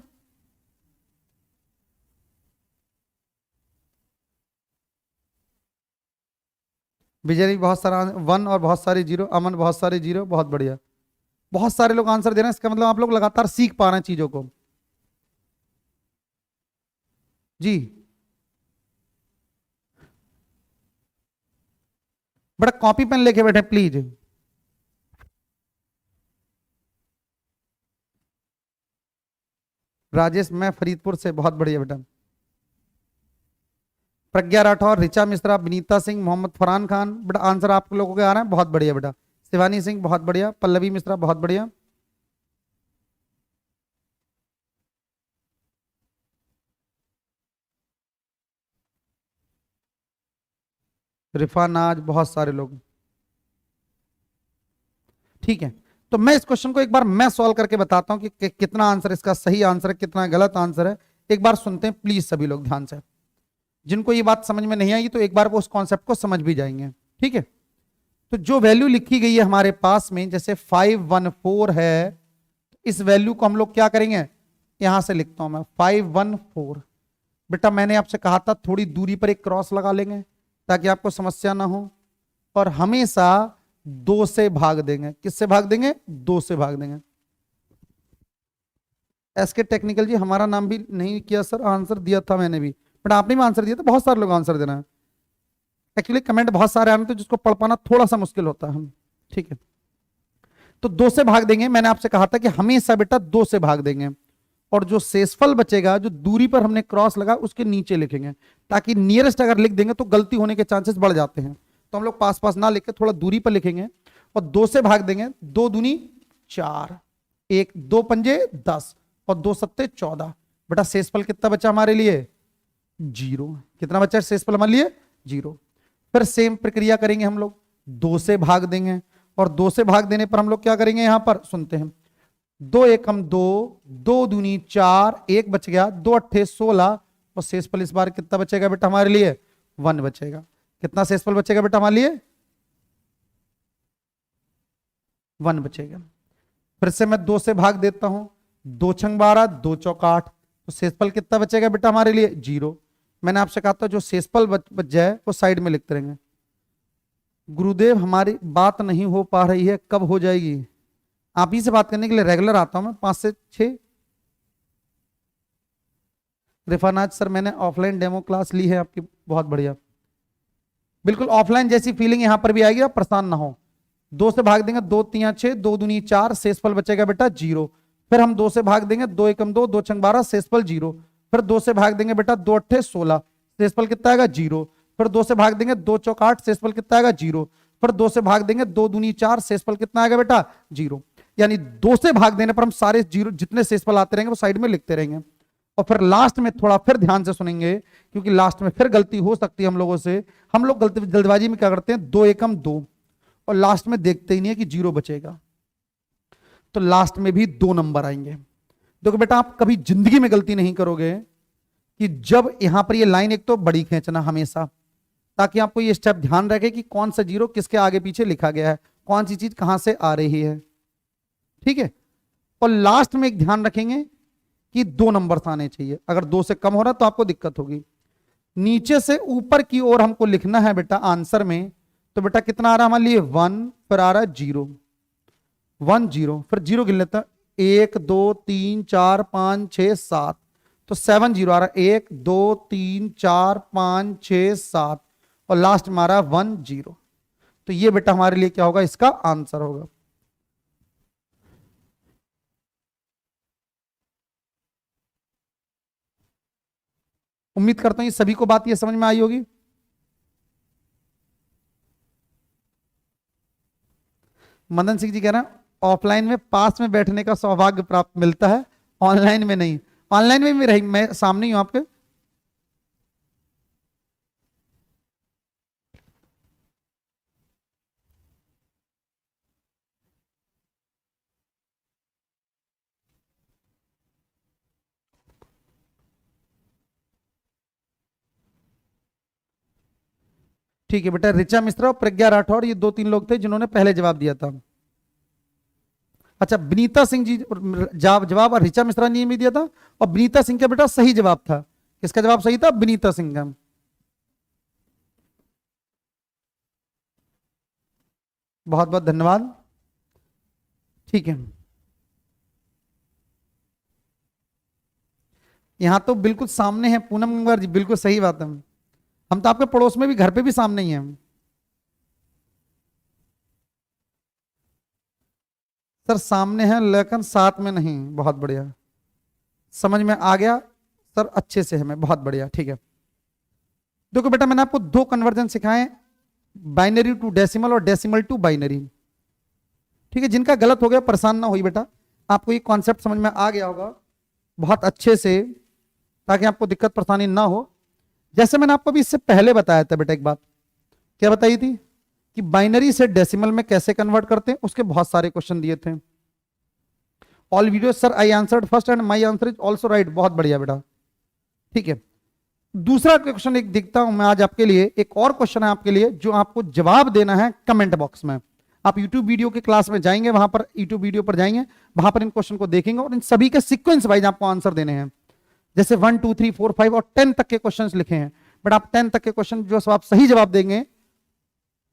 विजय ने बहुत सारा 1 और बहुत सारे 0, अमन बहुत सारे 0, बहुत बढ़िया। बहुत सारे लोग आंसर दे रहे हैं, इसका मतलब आप लोग लगातार सीख पा रहे हैं चीजों को जी। बड़ा कॉपी पेन लेके बैठे प्लीज। राजेश मैं फरीदपुर से, बहुत बढ़िया बेटा। प्रज्ञा राठौर, ऋचा मिश्रा, विनीता सिंह, मोहम्मद फरहान खान, बेटा आंसर आप लोगों के आ रहे हैं, बहुत बढ़िया बेटा। शिवानी सिंह बहुत बढ़िया, पल्लवी मिश्रा बहुत बढ़िया। रिफानाज, बहुत सारे लोग, ठीक है। तो मैं इस क्वेश्चन को एक बार मैं सॉल्व करके बताता हूं कि कितना आंसर इसका सही आंसर है, कितना गलत आंसर है। एक बार सुनते हैं प्लीज सभी लोग ध्यान से। जिनको ये बात समझ में नहीं आई तो एक बार वो उस कॉन्सेप्ट को समझ भी जाएंगे, ठीक है। तो जो वैल्यू लिखी गई है हमारे पास में, जैसे 514 है, इस वैल्यू को हम लोग क्या करेंगे, यहां से लिखता हूं मैं 514। बेटा मैंने आपसे कहा था थोड़ी दूरी पर एक क्रॉस लगा लेंगे ताकि आपको समस्या ना हो, और हमेशा 2 से भाग देंगे। किससे भाग देंगे, 2 से भाग देंगे। एसके टेक्निकल जी हमारा नाम भी नहीं किया सर, आंसर दिया था मैंने भी, बट आपने भी आंसर दिया था। बहुत सारे लोग आंसर देना है, एक्चुअली कमेंट बहुत सारे आने तो जिसको पढ़ पाना थोड़ा सा मुश्किल होता है हम, ठीक है। तो 2 से भाग देंगे, मैंने आपसे कहा था कि हमेशा बेटा 2 से भाग देंगे, और जो शेषफल बचेगा, जो दूरी पर हमने क्रॉस लगा उसके नीचे लिखेंगे, ताकि नियरेस्ट अगर लिख देंगे तो गलती होने के चांसेस बढ़ जाते हैं। तो हम लोग पास पास ना लिख के थोड़ा दूरी पर लिखेंगे, और 2 से भाग देंगे। 2 दूनी 4, 1 2 पंजे 10, और 2 सत्ते 14। बेटा शेषफल कितना बचा हमारे लिए, 0। कितना बचा शेषफल हमारे लिए, 0। फिर सेम प्रक्रिया करेंगे हम लोग, 2 से भाग देंगे, और 2 से भाग देने पर हम लोग क्या करेंगे, यहां पर सुनते हैं। 2 एकम 2, 2 दूनी 4, 1 बच गया, 2 अट्ठे 16, और शेषफल इस बार कितना बचेगा बेटा हमारे लिए, 1 बचेगा। कितना शेषफल बचेगा बेटा हमारे लिए, 1 बचेगा। फिर से मैं 2 से भाग देता हूं, 2 छंग 12, 2 चौक 8, तो शेषफल कितना बचेगा बेटा हमारे लिए, 0। मैंने आपसे कहा था जो शेषफल बच जाए वो साइड में लिखते रहेंगे। गुरुदेव हमारी बात नहीं हो पा रही है, कब हो जाएगी। आप ही से बात करने के लिए रेगुलर आता हूं मैं, 5 से 6। रिफानाज सर मैंने ऑफलाइन डेमो क्लास ली है आपकी, बहुत बढ़िया। बिल्कुल ऑफलाइन जैसी फीलिंग यहां पर भी आएगी, आप परेशान ना हो। 2 से भाग देंगे, 2 3 6, 2 दूनी 4, शेषफल बचेगा बेटा 0। फिर हम 2 से भाग देंगे, 2 एकम 2, 2 छंग 12, शेषफल 0। फिर 2 से भाग देंगे बेटा, 2 अट्ठे 16, शेषफल कितना आएगा, 0। फिर 2 से भाग देंगे, 2 चौक 8, शेषफल कितना आएगा 0। फिर 2 से भाग देंगे, 2 दूनी 4, शेषफल कितना आएगा बेटा 0। यानी 2 से भाग देने पर हम सारे जीरो जितने शेषफल आते रहेंगे वो साइड में लिखते रहेंगे। और फिर लास्ट में थोड़ा फिर ध्यान से सुनेंगे, क्योंकि लास्ट में फिर गलती हो सकती है हम लोगों से। हम लोग गलती जल्दबाजी में क्या करते हैं, 2 एकम 2, और लास्ट में देखते ही नहीं है कि 0 बचेगा, तो लास्ट में भी 2 नंबर आएंगे। देखो बेटा, आप कभी जिंदगी में गलती नहीं करोगे कि जब यहां पर ये लाइन एक तो बड़ी खींचना हमेशा, ताकि आपको ये स्टेप ध्यान रखे कि कौन सा 0 किसके आगे पीछे लिखा गया है, कौन सी चीज कहां से आ रही है, ठीक है। और लास्ट में एक ध्यान रखेंगे कि 2 नंबर आने चाहिए। अगर 2 से कम हो रहा तो आपको दिक्कत होगी। नीचे से ऊपर की ओर हमको लिखना है बेटा आंसर में, तो बेटा कितना आ रहा है हमारे लिए 1, फिर आ रहा है 0, 1 0, फिर 0 गिन लेता, 1 2 3 4 5 6 7, तो 7 0 आ रहा है, 1 2 3 4 5 6 7, और लास्ट में आ रहा है 1 0। तो ये बेटा हमारे लिए क्या होगा, इसका आंसर होगा। उम्मीद करता हूं ये सभी को बात ये समझ में आई होगी। मदन सिंह जी कह रहे हैं ऑफलाइन में पास में बैठने का सौभाग्य प्राप्त मिलता है, ऑनलाइन में नहीं। ऑनलाइन में भी रही, मैं सामने ही हूं आपके। ठीक है बेटा, ऋचा मिश्रा और प्रज्ञा राठौर ये 2-3 लोग थे जिन्होंने पहले जवाब दिया था। अच्छा, विनीता सिंह जी जवाब, और ऋचा मिश्रा ने भी दिया था, और विनीता सिंह का बेटा सही जवाब था। किसका जवाब सही था, विनीता सिंह का। बहुत बहुत धन्यवाद। ठीक है, यहां तो बिल्कुल सामने है पूनम गंगवार जी, बिल्कुल सही बात है। हम तो आपके पड़ोस में भी, घर पे भी सामने ही हैं। सर सामने है लेकिन साथ में नहीं। बहुत बढ़िया, समझ में आ गया सर, अच्छे से हमें, बहुत बढ़िया, ठीक है। देखो बेटा, मैंने आपको 2 कन्वर्जन सिखाए, बाइनरी टू डेसिमल और डेसिमल टू बाइनरी, ठीक है। जिनका गलत हो गया परेशान ना होइए बेटा, आपको ये कॉन्सेप्ट समझ में आ गया होगा बहुत अच्छे से, ताकि आपको दिक्कत परेशानी ना हो। जैसे मैंने आपको भी इससे पहले बताया था बेटा, एक बात क्या बताई थी कि बाइनरी से डेसिमल में कैसे कन्वर्ट करते हैं, उसके बहुत सारे क्वेश्चन दिए थे। All video sir I answered first and my answer is also right. बहुत बढ़िया बेटा, ठीक है। दूसरा क्वेश्चन एक दिखता हूं मैं आज आपके लिए, एक और क्वेश्चन है आपके लिए जो आपको जवाब देना है कमेंट बॉक्स में। आप यूट्यूब वीडियो के क्लास में जाएंगे, वहां पर यूट्यूब वीडियो पर जाएंगे, वहां पर इन क्वेश्चन को देखेंगे और इन सभी के सीक्वेंस वाइज आपको आंसर देने हैं। जैसे 1 2 3 4 5 और 10 तक के क्वेश्चंस लिखे हैं, बट आप 10 तक के क्वेश्चन जो आप सही जवाब देंगे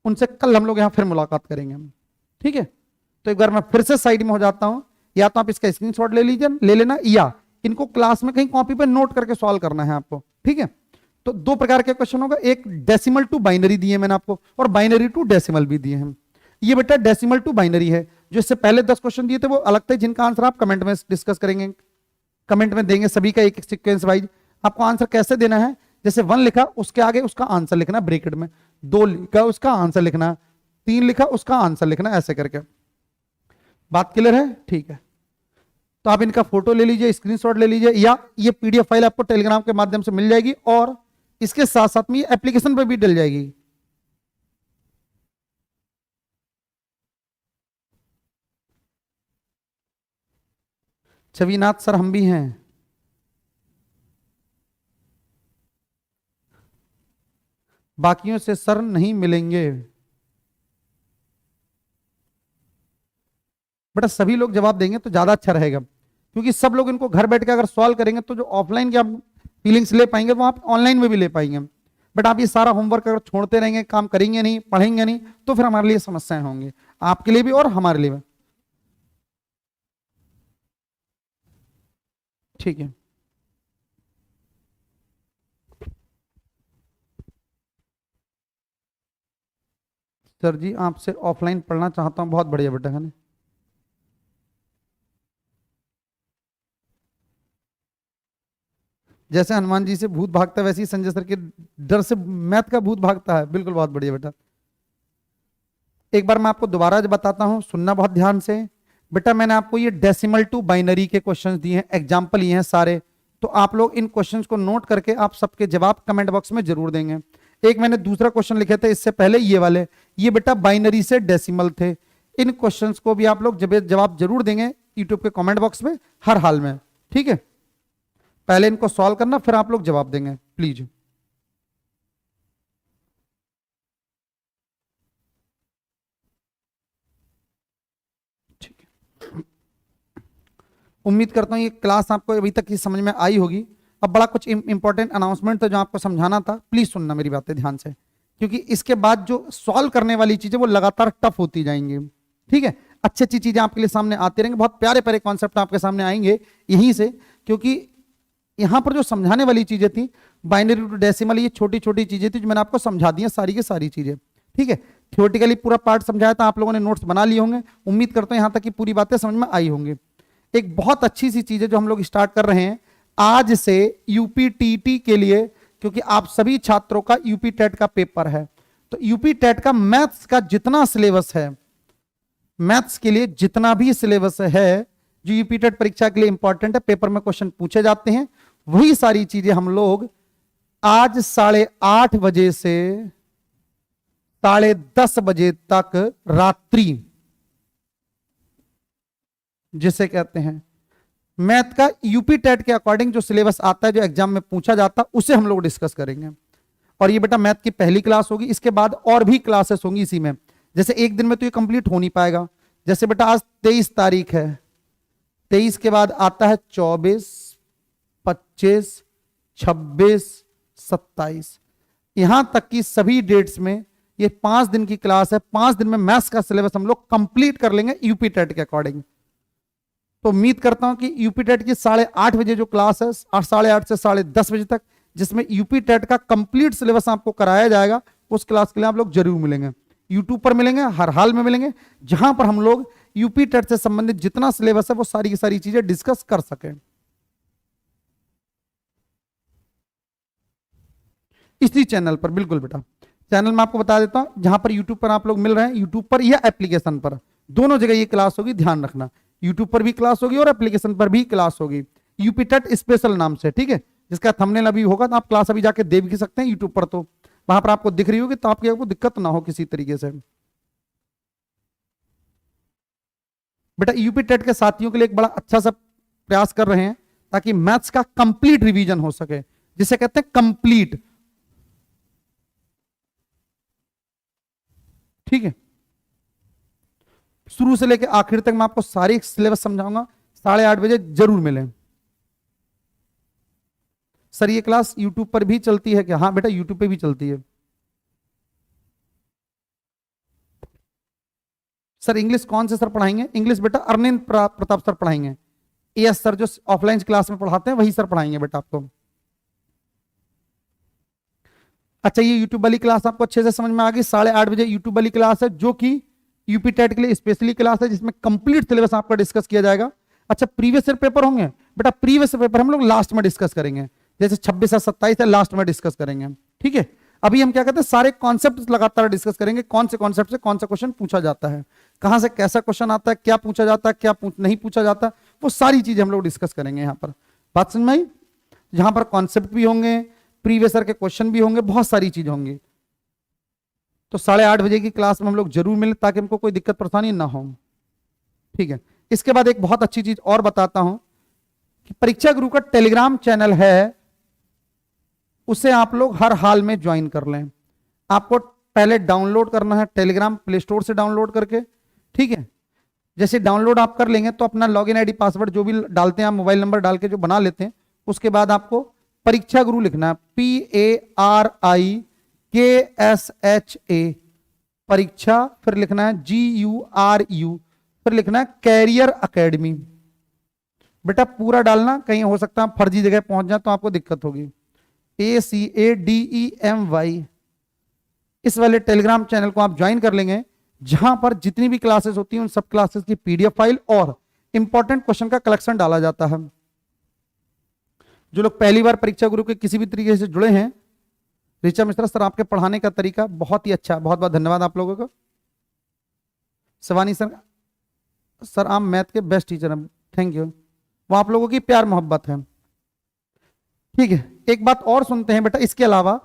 उनसे कल हम लोग यहां फिर मुलाकात करेंगे, ठीक है। तो एक बार मैं फिर से साइड में हो जाता हूं, या तो आप इसका स्क्रीनशॉट ले लीजिए, ले लेना, या इनको क्लास में कहीं कॉपी पे नोट करके सॉल्व करना है आपको, ठीक है। तो 2 प्रकार के क्वेश्चन होगा, एक डेसिमल टू बाइनरी दिए मैंने आपको, और बाइनरी टू डेसिमल भी दिए हैं। ये बेटा डेसिमल टू बाइनरी है, जो इससे पहले 10 क्वेश्चन दिए थे वो अलग थे, जिनका आंसर आप कमेंट में डिस्कस करेंगे, कमेंट में देंगे सभी का एक एक सीक्वेंस वाइज। आपको आंसर कैसे देना है, जैसे 1 लिखा उसके आगे उसका आंसर लिखना ब्रैकेट में, 2 लिखा उसका आंसर लिखना, 3 लिखा उसका आंसर लिखना, ऐसे करके। बात क्लियर है, ठीक है। तो आप इनका फोटो ले लीजिए, स्क्रीनशॉट ले लीजिए, या ये पीडीएफ फाइल आपको टेलीग्राम के माध्यम से मिल जाएगी, और इसके साथ साथ में ये एप्लीकेशन पर भी डल जाएगी। छविनाथ सर हम भी हैं। बाकियों से सर नहीं मिलेंगे बेटा, सभी लोग जवाब देंगे तो ज्यादा अच्छा रहेगा, क्योंकि सब लोग इनको घर बैठ के अगर सॉल्व करेंगे तो जो ऑफलाइन के आप फीलिंग्स ले पाएंगे वो आप ऑनलाइन में भी ले पाएंगे। बट आप ये सारा होमवर्क अगर छोड़ते रहेंगे, काम करेंगे नहीं, पढ़ेंगे नहीं, तो फिर हमारे लिए समस्याएं होंगी, आपके लिए भी और हमारे लिए भी, ठीक है। सर जी आपसे ऑफलाइन पढ़ना चाहता हूं, बहुत बढ़िया बेटा, है ना। जैसे हनुमान जी से भूत भागता है वैसे ही संजय सर के डर से मैथ का भूत भागता है। बिल्कुल, बहुत बढ़िया बेटा। एक बार मैं आपको दोबारा बताता हूं, सुनना बहुत ध्यान से। बेटा मैंने आपको ये डेसिमल टू बाइनरी के क्वेश्चंस दिए हैं, एग्जाम्पल ये हैं सारे, तो आप लोग इन क्वेश्चंस को नोट करके आप सबके जवाब कमेंट बॉक्स में जरूर देंगे। एक मैंने दूसरा क्वेश्चन लिखे थे इससे पहले, ये वाले, ये बेटा बाइनरी से डेसिमल थे। इन क्वेश्चंस को भी आप लोग जवाब जरूर देंगे यूट्यूब के कमेंट बॉक्स में हर हाल में, ठीक है। पहले इनको सॉल्व करना, फिर आप लोग जवाब देंगे प्लीज। ठीक है, उम्मीद करता हूं ये क्लास आपको अभी तक की समझ में आई होगी। अब बड़ा कुछ इंपॉर्टेंट अनाउंसमेंट था जो आपको समझाना था, प्लीज सुनना मेरी बातें ध्यान से, क्योंकि इसके बाद जो सॉल्व करने वाली चीजें वो लगातार टफ होती जाएंगी, ठीक है। अच्छी अच्छी चीजें आपके लिए सामने आती रहेंगे, बहुत प्यारे प्यारे कॉन्सेप्ट आपके सामने आएंगे यहीं से, क्योंकि यहां पर जो समझाने वाली चीजें थी बाइनरी टू डेसिमल, ये छोटी छोटी चीजें थी जो मैंने आपको समझा दी सारी की सारी चीजें, ठीक है। थियोरेटिकली पूरा पार्ट समझाया था, आप लोगों ने नोट्स बना लिए होंगे, उम्मीद करता हूं यहां तक की पूरी बातें समझ में आई होंगी। एक बहुत अच्छी सी चीज है जो हम लोग स्टार्ट कर रहे हैं आज से यूपी टीटी के लिए, क्योंकि आप सभी छात्रों का यूपी टेट का पेपर है, तो यूपी टेट का मैथ्स का जितना सिलेबस है, मैथ्स के लिए जितना भी सिलेबस है जो यूपी टेट परीक्षा के लिए इंपॉर्टेंट है, पेपर में क्वेश्चन पूछे जाते हैं, वही सारी चीजें हम लोग आज 8:30 बजे से 10:30 बजे तक रात्रि, जिसे कहते हैं मैथ का यूपी टेट के अकॉर्डिंग जो सिलेबस आता है, जो एग्जाम में पूछा जाता है, उसे हम लोग डिस्कस करेंगे। और ये बेटा मैथ की पहली क्लास होगी, इसके बाद और भी क्लासेस होंगी इसी में। जैसे एक दिन में तो ये कंप्लीट हो नहीं पाएगा, जैसे बेटा आज 23 तारीख है, 23 के बाद आता है 24, 25, 26, 27, यहां तक की सभी डेट्स में ये 5 दिन की क्लास है। 5 दिन में मैथ्स का सिलेबस हम लोग कंप्लीट कर लेंगे यूपी टेट के अकॉर्डिंग। तो उम्मीद करता हूं कि यूपी टेट की 8:30 बजे जो क्लास है, 8:30 से 10:30 बजे तक, जिसमें यूपी टेट का कंप्लीट सिलेबस आपको कराया जाएगा, उस क्लास के लिए आप लोग जरूर मिलेंगे। यूट्यूब पर मिलेंगे, हर हाल में मिलेंगे, जहां पर हम लोग यूपी टेट से संबंधित जितना सिलेबस है वो सारी की सारी चीजें डिस्कस कर सकें। इसी चैनल पर, बिल्कुल बेटा, चैनल में आपको बता देता हूं, जहां पर यूट्यूब पर आप लोग मिल रहे हैं, यूट्यूब पर या एप्लीकेशन पर, दोनों जगह ये क्लास होगी, ध्यान रखना। यूट्यूब पर भी क्लास होगी और एप्लीकेशन पर भी क्लास होगी, यूपी टेट स्पेशल नाम से, ठीक है, जिसका थंबनेल अभी होगा, तो आप क्लास अभी जाके देख भी सकते हैं यूट्यूब पर, तो वहां पर आपको दिख रही होगी, तो आपको दिक्कत ना हो किसी तरीके से। बेटा यूपी टेट के साथियों के लिए एक बड़ा अच्छा सा प्रयास कर रहे हैं ताकि मैथ्स का कंप्लीट रिवीजन हो सके, जिसे कहते हैं कंप्लीट, ठीक है। शुरू से लेकर आखिर तक मैं आपको सारी सिलेबस समझाऊंगा। 8:30 बजे जरूर मिलें। सर ये क्लास यूट्यूब पर भी चलती है क्या? हाँ बेटा यूट्यूब पे भी चलती है। सर इंग्लिश कौन से सर पढ़ाएंगे? इंग्लिश बेटा अरविंद प्रताप सर पढ़ाएंगे। यस सर, जो ऑफलाइन क्लास में पढ़ाते हैं वही सर पढ़ाएंगे बेटा आपको। अच्छा, ये यूट्यूब वाली क्लास आपको अच्छे से समझ में आ गई। 8:30 बजे यूट्यूब वाली क्लास है, जो कि यूपी टेट के लिए स्पेशली क्लास है, जिसमें कंप्लीट सिलेबस आपका डिस्कस किया जाएगा। अच्छा, प्रीवियस ईयर पेपर होंगे बेटा, प्रीवियस पेपर हम लोग लास्ट में डिस्कस करेंगे, जैसे 26 या 27 है, लास्ट में डिस्कस करेंगे, ठीक है। अभी हम क्या कहते हैं, सारे कॉन्सेप्ट लगातार डिस्कस करेंगे, कौन से कॉन्सेप्ट से कौन सा क्वेश्चन पूछा जाता है, कहां से कैसा क्वेश्चन आता है, क्या पूछा जाता है, क्या नहीं पूछा जाता, वो सारी चीजें हम लोग डिस्कस करेंगे यहाँ पर। बात समझ में आई? जहां पर कॉन्सेप्ट भी होंगे, प्रीवियस ईयर के क्वेश्चन भी होंगे, बहुत सारी चीजें होंगी। तो 8:30 बजे की क्लास में हम लोग जरूर मिलें ताकि हमको कोई दिक्कत परेशानी ना हो, ठीक है। इसके बाद एक बहुत अच्छी चीज और बताता हूं कि परीक्षा गुरु का टेलीग्राम चैनल है, उसे आप लोग हर हाल में ज्वाइन कर लें। आपको पहले डाउनलोड करना है टेलीग्राम, प्ले स्टोर से डाउनलोड करके, ठीक है। जैसे डाउनलोड आप कर लेंगे तो अपना लॉगिन आईडी पासवर्ड जो भी डालते हैं आप, मोबाइल नंबर डाल के जो बना लेते हैं, उसके बाद आपको परीक्षा गुरु लिखना है, PARIKSHA परीक्षा, फिर लिखना है GURU, फिर लिखना है कैरियर अकेडमी। बेटा पूरा डालना, कहीं हो सकता है फर्जी जगह पहुंच जाए तो आपको दिक्कत होगी। ACADEMY, इस वाले टेलीग्राम चैनल को आप ज्वाइन कर लेंगे, जहां पर जितनी भी क्लासेस होती हैं उन सब क्लासेस की PDF फाइल और इंपॉर्टेंट क्वेश्चन का कलेक्शन डाला जाता है। जो लोग पहली बार परीक्षा गुरु के किसी भी तरीके से जुड़े हैं, ऋचा मिश्रा सर आपके पढ़ाने का तरीका बहुत ही अच्छा, बहुत बहुत धन्यवाद आप लोगों को। शिवानी सर, सर आप मैथ के बेस्ट टीचर हैं, थैंक यू, वो आप लोगों की प्यार मोहब्बत है। ठीक है, एक बात और सुनते हैं बेटा, इसके अलावा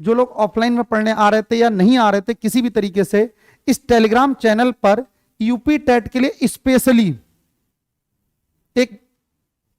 जो लोग ऑफलाइन में पढ़ने आ रहे थे या नहीं आ रहे थे किसी भी तरीके से, इस टेलीग्राम चैनल पर यूपी टेट के लिए स्पेशली एक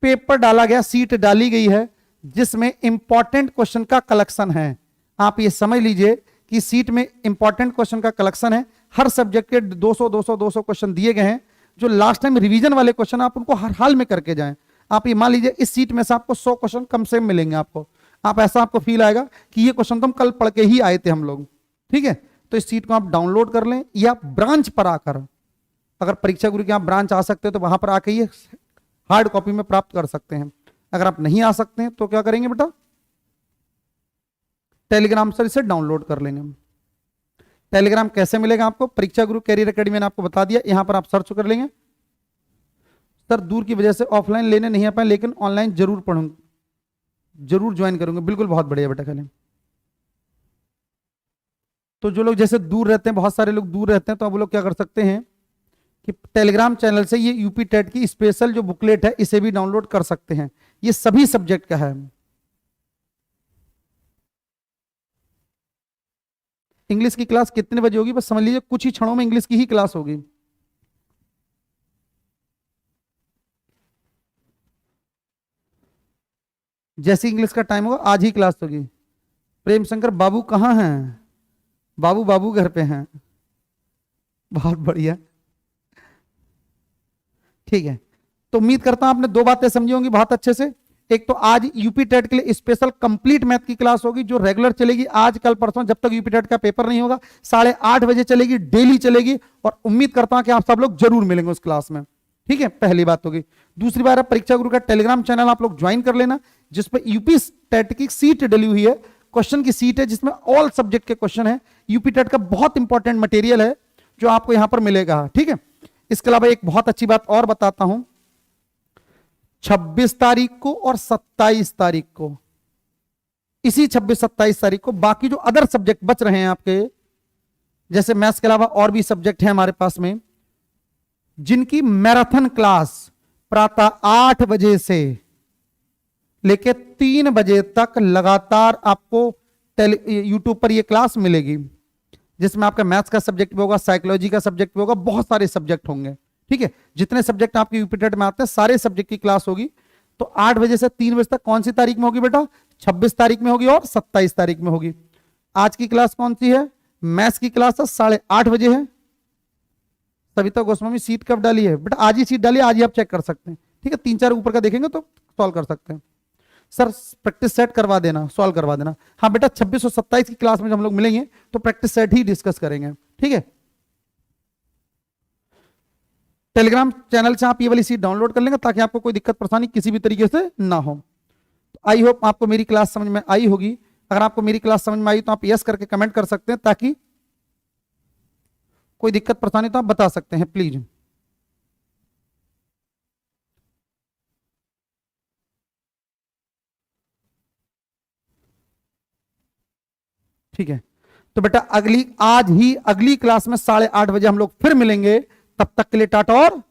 पेपर डाला गया, सीट डाली गई है जिसमें इंपॉर्टेंट क्वेश्चन का कलेक्शन है। आप ये समझ लीजिए कि सीट में इंपॉर्टेंट क्वेश्चन का कलेक्शन है। हर सब्जेक्ट के 200 क्वेश्चन दिए गए हैं, जो लास्ट टाइम रिवीजन वाले क्वेश्चन आप उनको हर हाल में करके जाएं। आप ये मान लीजिए इस सीट में से आपको 100 क्वेश्चन कम से मिलेंगे आपको, आप ऐसा आपको फील आएगा कि ये क्वेश्चन तो हम कल पढ़ के ही आए थे हम लोग। ठीक है, तो इस सीट को आप डाउनलोड कर लें या ब्रांच पर आकर, अगर परीक्षा गुरु के आप ब्रांच आ सकते हो तो वहां पर आकर ये हार्ड कॉपी में प्राप्त कर सकते हैं। अगर आप नहीं आ सकते हैं तो क्या करेंगे बेटा, टेलीग्राम से इसे डाउनलोड कर लेंगे। टेलीग्राम कैसे मिलेगा आपको, परीक्षा गुरु कैरियर एकेडमी ने आपको बता दिया, यहां पर आप सर्च कर लेंगे। सर दूर की वजह से ऑफलाइन लेने नहीं आ पाए, लेकिन ऑनलाइन जरूर पढ़ूंगा, जरूर ज्वाइन करूंगा। बिल्कुल, बहुत बढ़िया बेटा। करें तो जो लोग जैसे दूर रहते हैं, बहुत सारे लोग दूर रहते हैं, तो अब वो लोग क्या कर सकते हैं कि टेलीग्राम चैनल से ये यूपी टेट की स्पेशल जो बुकलेट है इसे भी डाउनलोड कर सकते हैं। ये सभी सब्जेक्ट का है। इंग्लिश की क्लास कितने बजे होगी, बस समझ लीजिए कुछ ही क्षणों में इंग्लिश की ही क्लास होगी। जैसे इंग्लिश का टाइम होगा आज ही क्लास होगी। प्रेम शंकर बाबू कहाँ हैं, बाबू बाबू घर पे हैं, बहुत बढ़िया। ठीक है, तो उम्मीद करता हूं आपने दो बातें समझी होंगी बहुत अच्छे से। एक तो आज यूपी टेट के लिए स्पेशल कंप्लीट मैथ की क्लास होगी जो रेगुलर चलेगी आज कल परसों, जब तक यूपी टेट का पेपर नहीं होगा, 8:30 बजे चलेगी, डेली चलेगी। और उम्मीद करता हूं कि आप सब लोग जरूर मिलेंगे उस क्लास में। ठीक है, पहली बात होगी। दूसरी बात, परीक्षा गुरु का टेलीग्राम चैनल आप लोग ज्वाइन कर लेना, जिसपे यूपी टेट की सीट डली हुई है, क्वेश्चन की सीट है, जिसमें ऑल सब्जेक्ट के क्वेश्चन है। यूपी टेट का बहुत इंपॉर्टेंट मटेरियल है जो आपको यहां पर मिलेगा। ठीक है, इसके अलावा एक बहुत अच्छी बात और बताता हूं, 26 तारीख को और 27 तारीख को, इसी 26-27 तारीख को बाकी जो अदर सब्जेक्ट बच रहे हैं आपके, जैसे मैथ्स के अलावा और भी सब्जेक्ट हैं हमारे पास में, जिनकी मैराथन क्लास प्रातः 8 बजे से लेके 3 बजे तक लगातार आपको यूट्यूब पर यह क्लास मिलेगी, जिसमें आपका मैथ्स का सब्जेक्ट भी होगा, साइकोलॉजी का सब्जेक्ट भी होगा, बहुत सारे सब्जेक्ट होंगे। ठीक है, जितने सब्जेक्ट आपके यूपी टेट में आते हैं सारे सब्जेक्ट की क्लास होगी। तो 8 बजे से 3 बजे तक कौन सी तारीख में होगी बेटा, 26 तारीख में होगी और 27 तारीख में होगी। आज की क्लास कौन सी है, मैथ्स की क्लास 8:30 बजे है। सविता गोस्वामी सीट कब डाली है बेटा, आज ही सीट डाली, आज ही आप चेक कर सकते हैं। ठीक है, 3-4 ऊपर का देखेंगे तो सॉल्व कर सकते हैं। सर प्रैक्टिस सेट करवा देना, सॉल्व करवा देना। हाँ बेटा, 26 और 27 की क्लास में जब हम लोग मिलेंगे तो प्रैक्टिस सेट ही डिस्कस करेंगे। ठीक है, टेलीग्राम चैनल से आप ये वाली सीट डाउनलोड कर लेंगे ताकि आपको कोई दिक्कत परेशानी किसी भी तरीके से ना हो। तो आई होप आपको मेरी क्लास समझ में आई होगी। अगर आपको मेरी क्लास समझ में आई तो आप यस करके कमेंट कर सकते हैं, ताकि कोई दिक्कत परेशानी तो आप बता सकते हैं प्लीज। ठीक है, तो बेटा आज ही अगली क्लास में 8:30 बजे हम लोग फिर मिलेंगे। तब तक के लिए टाटा और